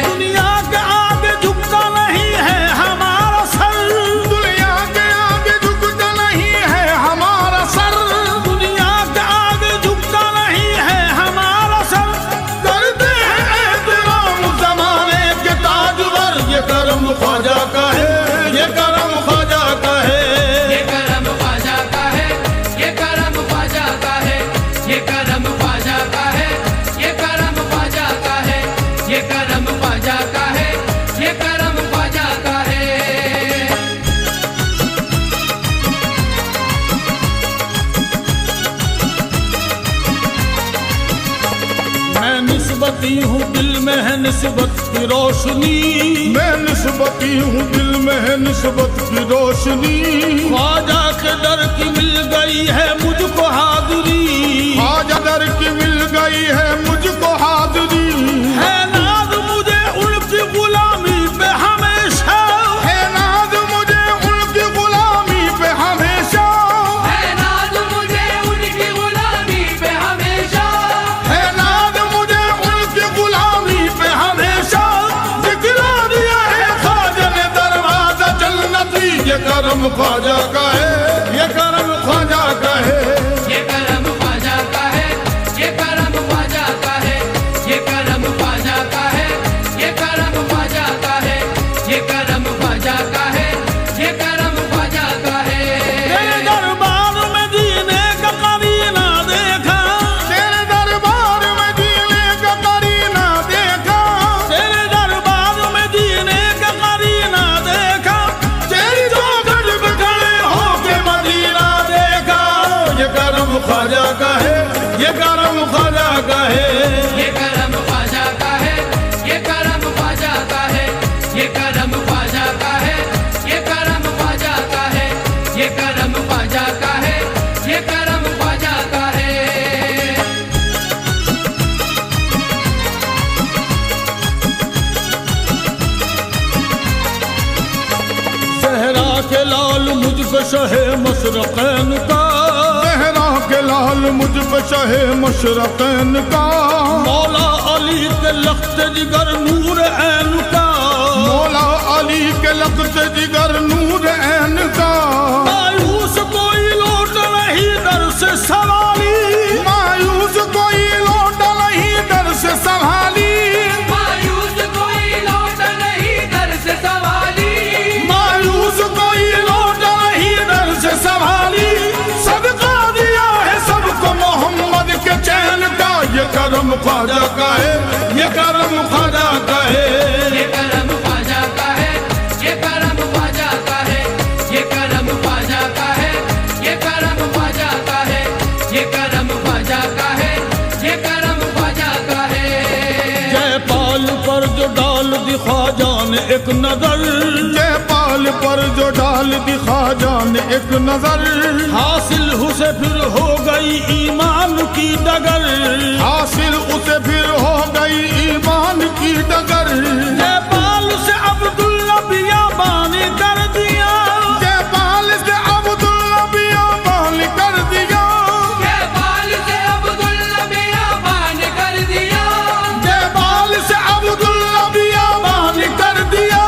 E: दुनिया के आगे झुकता नहीं है हमारा सर,
D: दुनिया के आगे झुकता नहीं है हमारा सर।
E: दुनिया के आगे झुकता नहीं
D: ये करम ख्वाजा का है, ये करम ख्वाजा का है।
B: ये करम ख्वाजा का है, ये करम ख्वाजा का है, ये करम ख्वाजा का है, ये करम ख्वाजा का है, ये करम ख्वाजा का है, ये करम ख्वाजा का है।
E: मैं निस्बती हूँ, दिल में है निस्बत की रोशनी।
D: मैं निस्बती हूँ, दिल में है निस्बत की रोशनी।
E: ख्वाजा के दर की मिल गई है मुझको हाजिरी।
D: ख्वाजा दर की मिल गई है मुझको हाजिरी।
E: है नाज मुझे उनकी गुलामी पे हमेशा।
D: है नाज मुझे उनकी गुलामी पे हमेशा।
B: है नाज मुझे उनकी गुलामी पे हमेशा।
D: है नाज मुझे उनकी गुलामी पे हमेशा। दिखला दिया है ख्वाजा ने दरवाजा जन्नती। ये करम ख्वाजा का है, ये करम ख्वाजा का है।
B: ये करम ख्वाजा का है, ये करम ख्वाजा का है, ये करम ख्वाजा का है, ये करम ख्वाजा का है, ये करम ख्वाजा का है, ये करम ख्वाजा का है।
E: तेरे दरबार में जीने का करीना देखा।
D: तेरे दरबार में जीने का करीना देखा।
E: तेरे दरबार में जीने का करीना देखा।
D: तेरी चौखट पे खड़े होके मदीना देखा। ये करम ख्वाजा का है, ये करम ख्वाजा का है।
B: ये करम ख्वाजा का है, ये करम ख्वाजा का है, ये करम ख्वाजा का है, ये करम ख्वाजा का है, ये करम ख्वाजा का है, ये करम ख्वाजा का है।
E: सहरा के लाल मुझ पे शहे मशरक़ैन का।
D: सहरा के लाल मुझ पे शहे मशरक़ैन का।
E: मौला अली के लख्त जिगर नूर ऐन का।
D: मौला अली के लख्त जिगर नूर ऐन का।
E: मायूस कोई लौट नहीं दर से सवाली।
D: मायूस कोई लौट नहीं दर से संभाली।
B: मायूस कोई लौट नहीं दर से सवाली।
D: मायूस कोई लौट नहीं दर से संभाली। सदका दिया है सबको मोहम्मद के चैन का। ये करम ख्वाजा का है, ये करम ख्वाजा का है।
B: ये करम ख्वाजा का है, ये करम ख्वाजा का है, ये करम ख्वाजा का है, ये करम ख्वाजा का है, ये करम ख्वाजा का है, ये करम ख्वाजा का है।
E: जयपाल पर जो डाल दी ख्वाजा ने एक नजर।
D: जयपाल पर जो डाल दी ख्वाजा ने एक नजर।
E: हासिल उसे फिर हो गई ईमान की डगर।
D: हासिल उसे फिर हो गई ईमान की डगर।
E: जयपाल से अब्दुल्ला बियाबानी कर दिया।
D: जयपाल से अब्दुल्ला बियाबानी कर दिया।
B: जयपाल से अब्दुल्ला बियाबान कर दिया।
D: जयपाल से अब्दुल्ला बियाबानी कर दिया।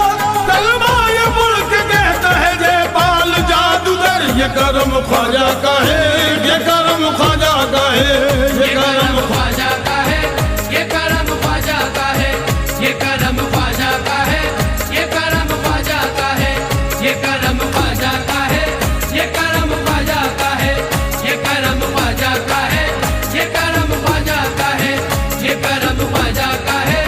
D: कलमा ये मुल्क कहता है जयपाल जादूगर। ये करम ख्वाजा का है, ये करम ख्वाजा का है। ये
B: ये
D: करम
B: करम ख्वाजा का है, ये करम ख्वाजा का है, ये करम ख्वाजा का है, ये करम ख्वाजा का है, ये करम ख्वाजा का है, ये करम ख्वाजा का है, ये करम ख्वाजा का है, ये करम ख्वाजा का है, ये करम ख्वाजा का है,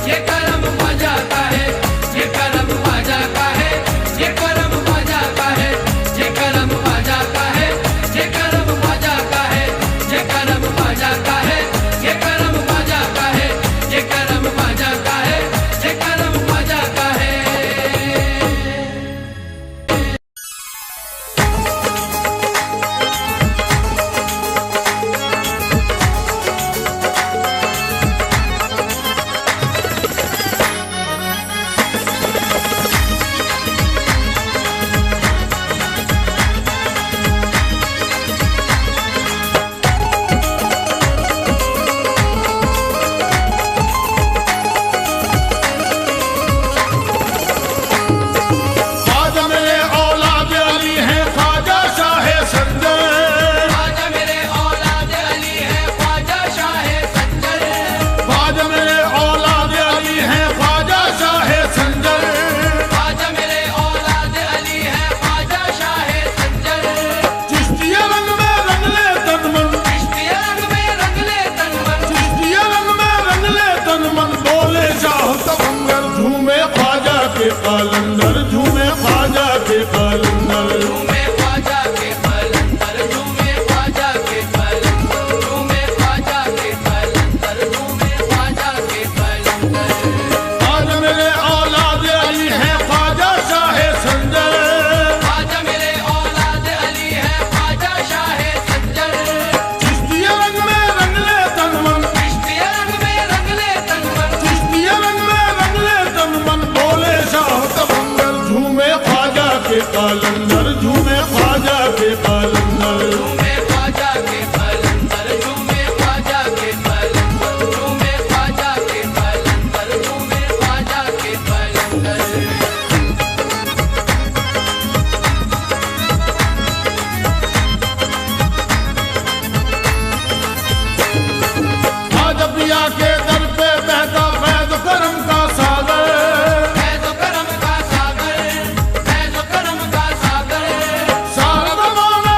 B: ये करम ख्वाजा का है, ये करम ख्वाजा का है, ये करम ख्वाजा का है, ये करम ख्वाजा का है, ये करम ख्वाजा का है, ये करम
D: कालंदर झूमे ख्वाजा के कालंदर
B: झूमे ख्वाजा के कलंदर झूमे ख्वाजा के कलंदर झूमे ख्वाजा के कलंदर झूमे ख्वाजा के कलंदर
D: आज मेरे औलाद अली है ख्वाजा शाह संजर
B: ख्वाजा मेरे औलाद अली है ख्वाजा शाह संजर
D: चिश्तिया रंग में रंग ले तन मन
B: चिश्तिया रंग में रंग ले तन मन
D: चिश्तिया रंग में रंग ले तन मन बोले शाह तमंगल झूमे ख्वाजा के कालंदर झूमे ख्वाजा के कालंदर
B: झूमे ख्वाजा के कलंदर झूमे ख्वाजा के कलंदर झूमे ख्वाजा के कलंदर झूमे ख्वाजा के कलंदर
D: आज पिया के दर पे बहता फैज करम का सागर
B: फैज़ करम का सागर फैज़ करम का सागर
D: सारा जमाना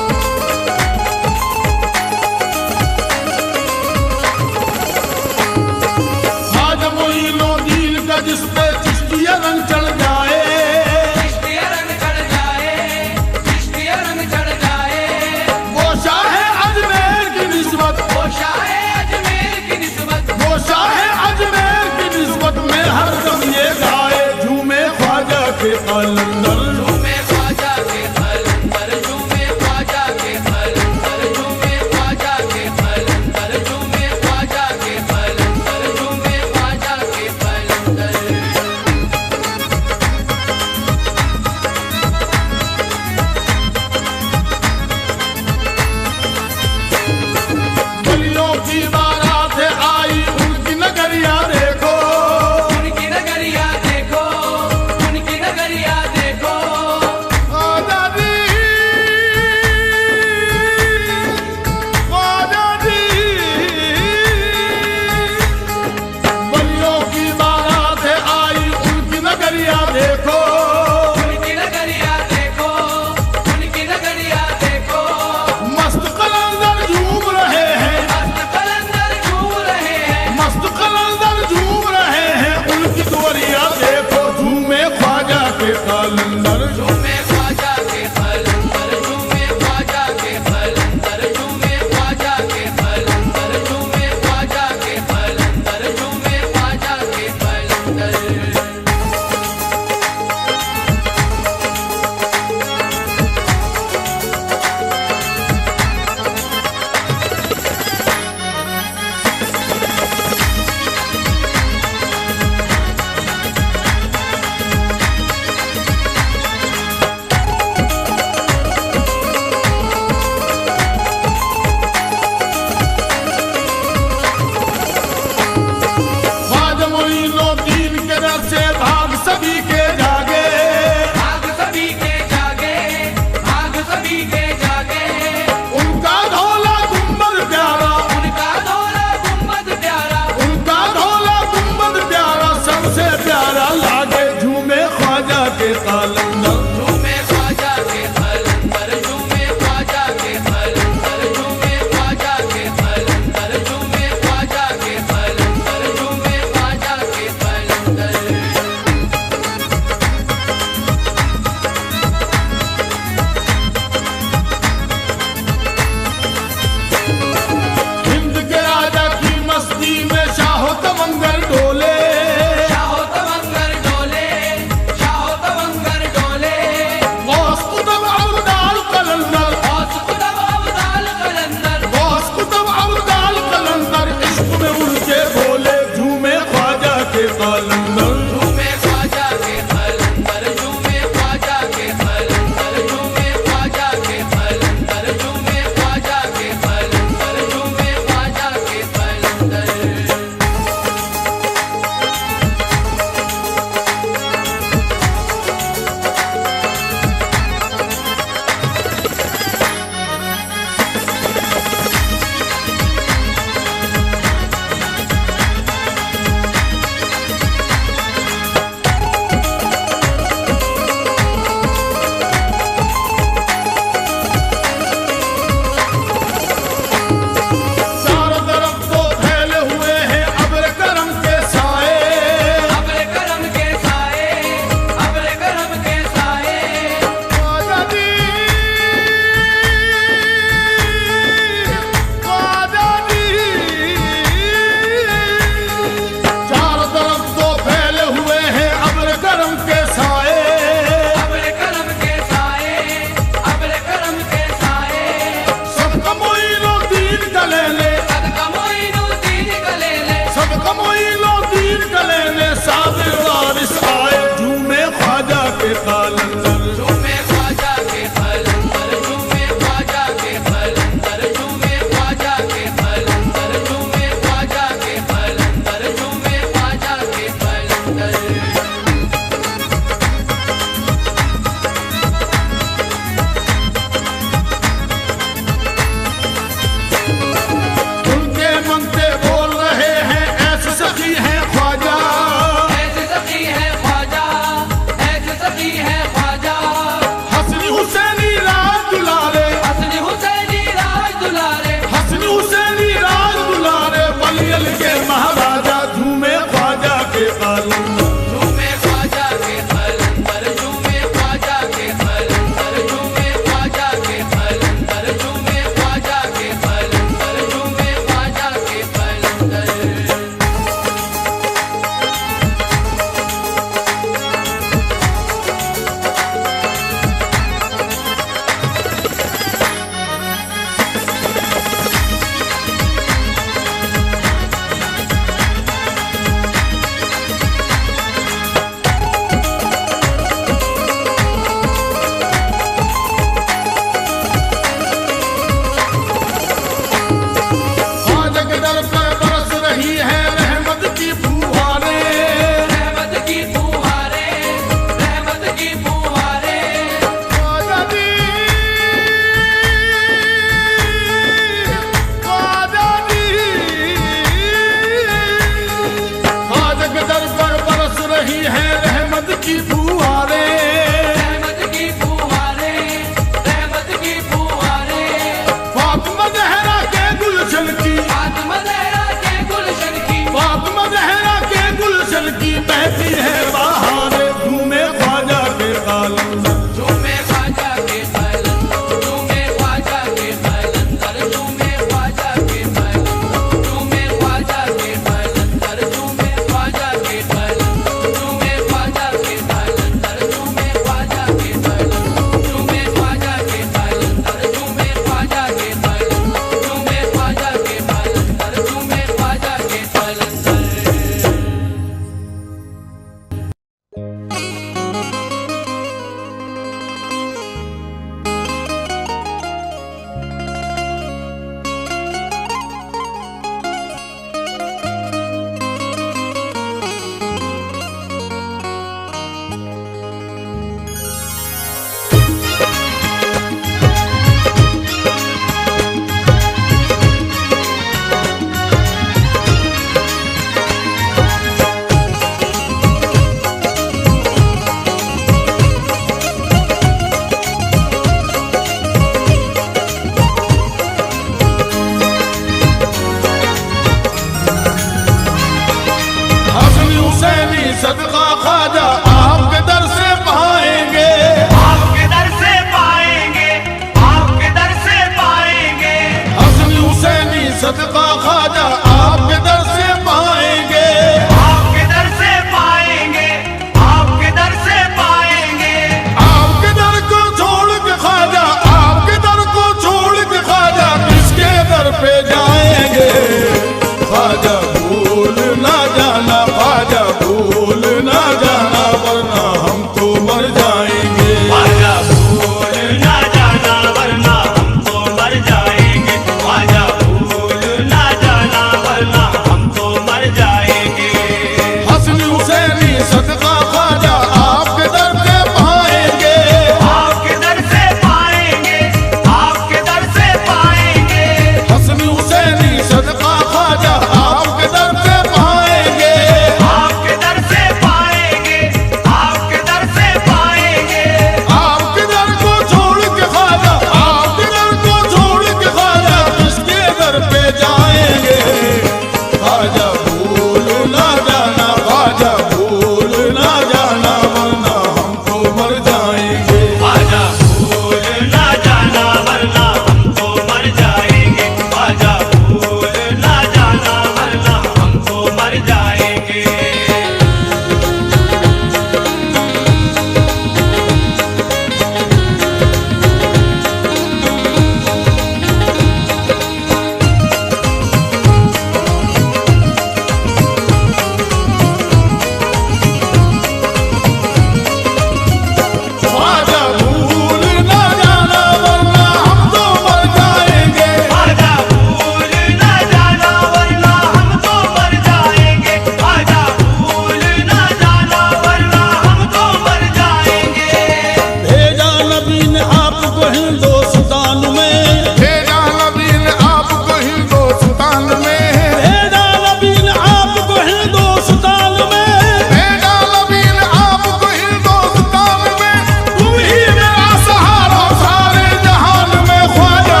E: आपको हिंदुस्तान में,
D: भेजा नबी ने आपको हिंदुस्तान में,
E: भेजा नबी ने आपको हिंदुस्तान में,
D: भेजा नबी ने आपको हिंदुस्तान में। तुम ही मेरा सहारा सारे जहान में ख्वाजा।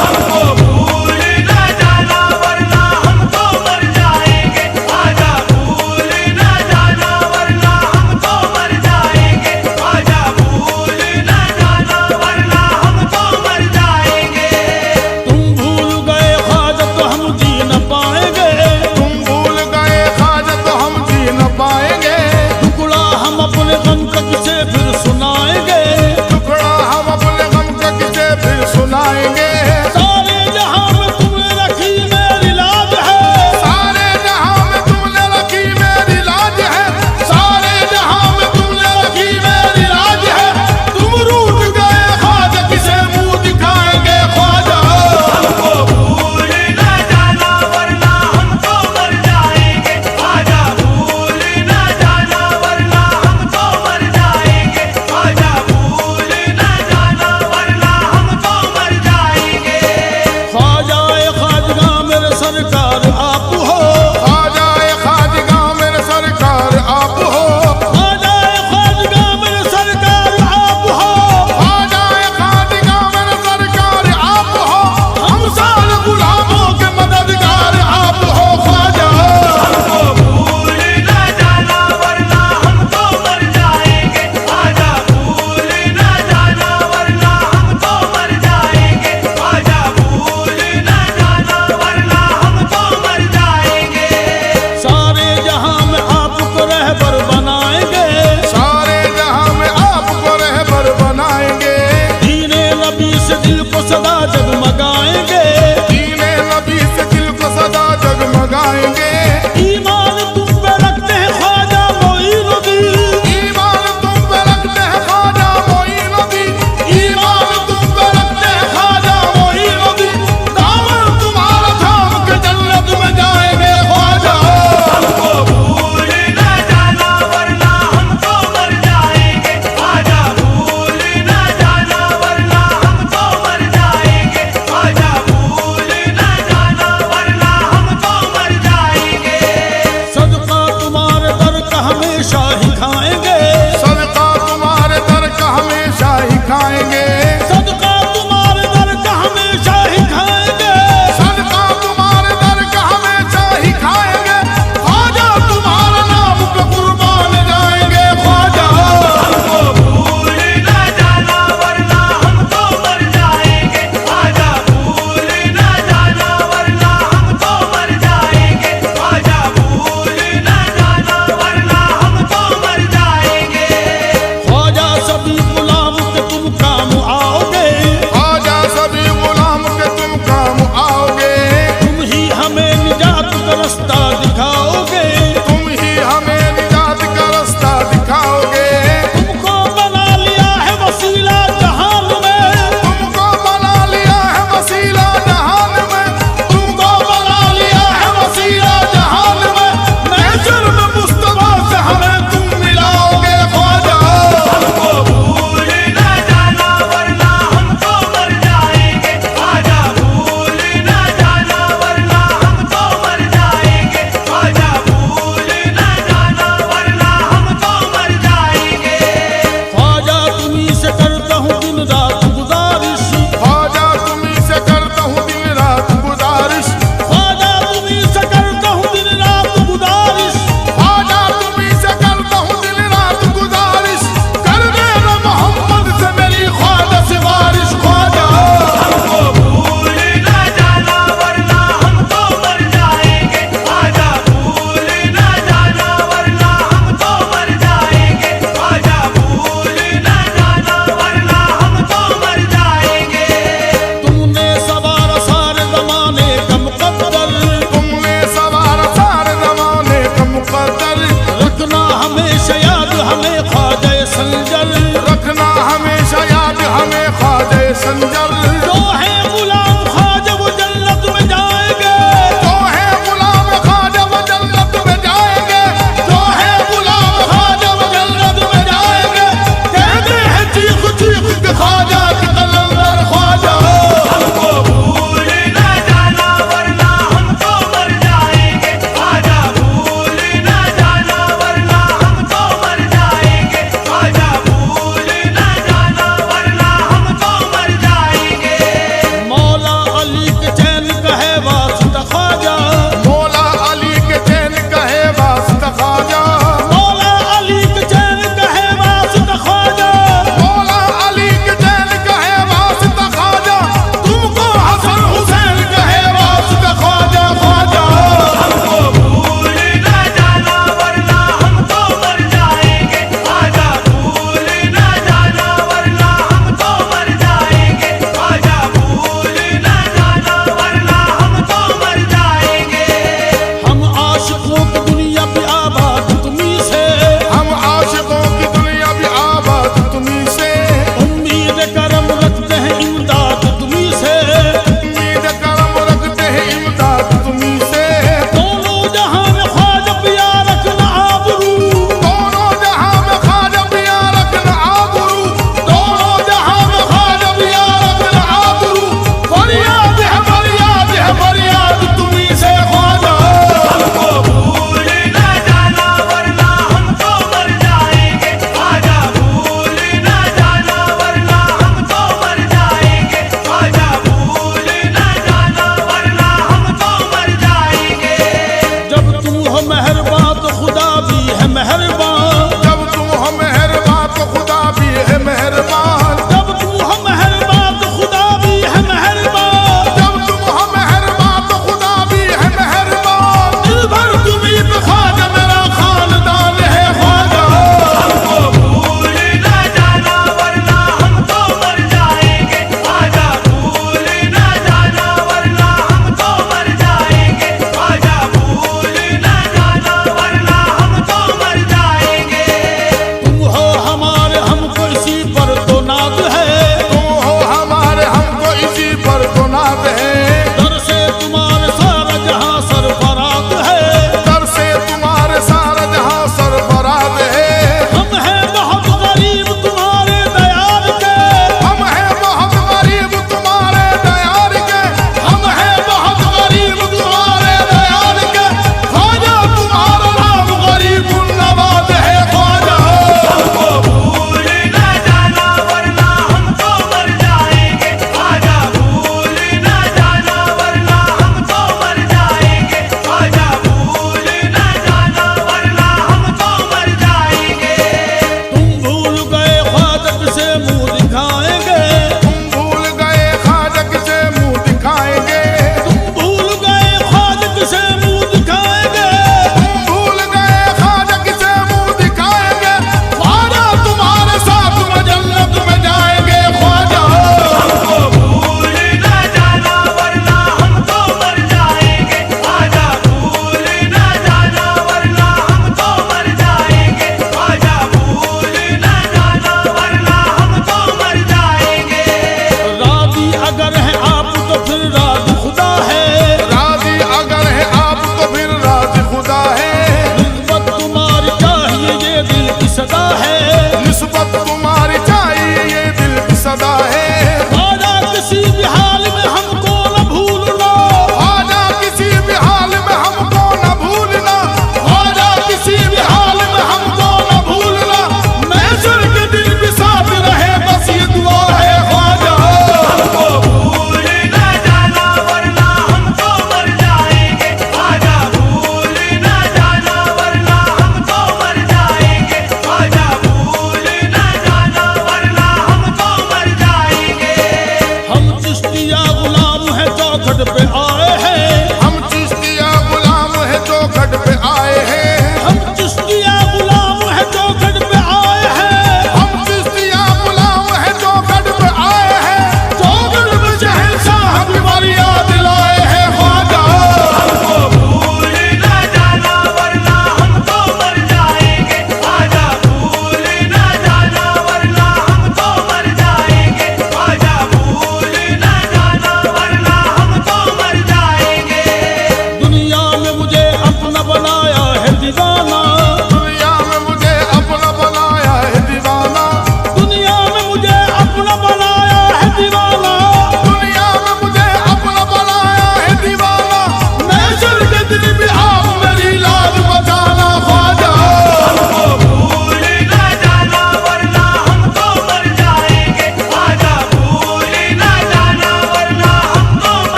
B: हमको भूल ना जाना वरना हम तो मर जाएंगे, ख्वाजा भूल ना जाना वरना हम तो मर जाएंगे, ख्वाजा भूल ना जाना वरना हम तो मर जाएंगे।
E: तुम भूल गए ख्वाजा तो हम जी न पाएंगे,
D: तुम भूल गए ख्वाजा तो हम जी न पाएंगे।
E: टुकड़ा हम अपने गम का किसे फिर सुनाएंगे,
D: टुकड़ा हम अपने गम का किसे फिर सुनाएंगे।
E: सारे जहां में तुमने रखी मेरी लाज है,
D: सारे जहां में तुमने रखी मेरी लाज है, सारे जहां में तुमने रखी मेरी लाज है। तुम रूठ गए ख्वाजा किसे मुंह दिखाएंगे ख्वाजा।
B: हमको भूल ना जाना वरना हम तो मर जाएंगे, ख्वाजा भूल ना जाना वरना हम तो मर जाएंगे, ख्वाजा भूल ना जाना वरना हम तो मर जाएंगे।
E: ख्वाजा ए ख्वाजगा मेरे सरकार आप हो,
D: ख्वाजा ए ख्वाजगा मेरे सरकार आप हो,
E: ख्वाजा ए ख्वाजगा मेरे सरकार आप हो,
D: ख्वाजा ए ख्वाजगा मेरे सरकार आप हो। हम साल गुलामों के मददगार आप हो ख्वाजा।
B: हमको भूल ना जाना वरना हम तो मर जाएंगे, ख्वाजा भूल ना जाना वरना हम तो मर जाएंगे, ख्वाजा भूल ना जाना वरना हम तो मर जाएंगे।
E: सारे जहां में आपको रहबर बनाएंगे,
D: सारे जहां में आपको रहबर बनाएंगे।
E: दीने नबी से दिल को सदा जगमगाएंगे,
D: दीने नबी से दिल को सदा जगमगाएंगे।
E: ईमान तुम पे रखते हैं ख्वाजा मोइनुद्दीन,
D: ईमान तुम पे रखते हैं ख्वाजा मोइनुद्दीन, ईमान तुम पे रखते हैं ख्वाजा मोइनुद्दीन। दामन तुम्हारा थाम के जन्नत में जाएंगे ख्वाजा।
B: हमको भूल ना जाना वरना हम तो मर जाएंगे, ख्वाजा भूल ना जाना वरना हम तो मर जाएंगे, ख्वाजा भूल ना जाना वरना हम तो मर जाएंगे।
E: सदका तुम्हारे दर का हमेशा ही खाएंगे,
D: सदका तुम्हारे दर का हमेशा ही खाएंगे।
E: सदका तुम्हारे दर का हमेशा ही खाएंगे,
D: सदका तुम्हारे दर का हमेशा ही खाएंगे। ख्वाजा तुम्हारा नाम पे कुर्बान जाएंगे ख्वाजा।
B: हमको भूल ना जाना वरना हम तो मर जाएंगे, ख्वाजा भूल ना जाना वरना हम तो मर जाएंगे, ख्वाजा भूल ना जाना वरना हम तो मर जाएंगे।
E: ख्वाजा सभी गुलाम के तुम काम आओगे,
D: ख्वाजा सभी गुलाम के तुम काम आओगे।
E: तुम ही हमें निजात का रास्ता दिखाओगे,
D: तुम ही हमें निजात का रास्ता दिखाओगे।
E: तुमको बना लिया है वसीला जहान में,
D: तुमको बना लिया है वसीला जहान में, तुमको बना लिया है वसीला जहान में। महशर में मुस्तफा से हमें तुम मिलाओगे ख्वाजा।
B: हमको भूल ना जाना वरना हम तो मर जाएंगे, ख्वाजा भूल ना जाना वरना हम तो मर जाएंगे, ख्वाजा भूल ना जाना वरना हम तो मर जाएंगे।
E: ख्वाजा तुम्ही से करता हूँ दिन रात गुजारिश,
D: ख्वाजा तुम्ही से करता हूँ दिन रात गुजारिश,
E: ख्वाजा तुम्ही से करता हूँ दिन रात गुजारिश,
D: ख्वाजा तुम्ही से करता हूँ दिन रात गुजारिश। कर देना मोहम्मद से मेरी ख्वाजा सिफारिश ख्वाजा।
B: हमको भूल ना जाना वरना हम तो मर जाएंगे, ख्वाजा भूल ना जाना वरना हम तो मर जाएंगे, ख्वाजा भूल ना जाना वरना हम तो मर जाएंगे।
E: तुमने सवार सारे जमाने का मुकद्दर,
D: तुमने सवार सारे जमाने का मुकद्दर।
E: रखना हमेशा याद हमें ख्वाजा संजल,
D: रखना हमेशा याद हमें ख्वाजा संजल।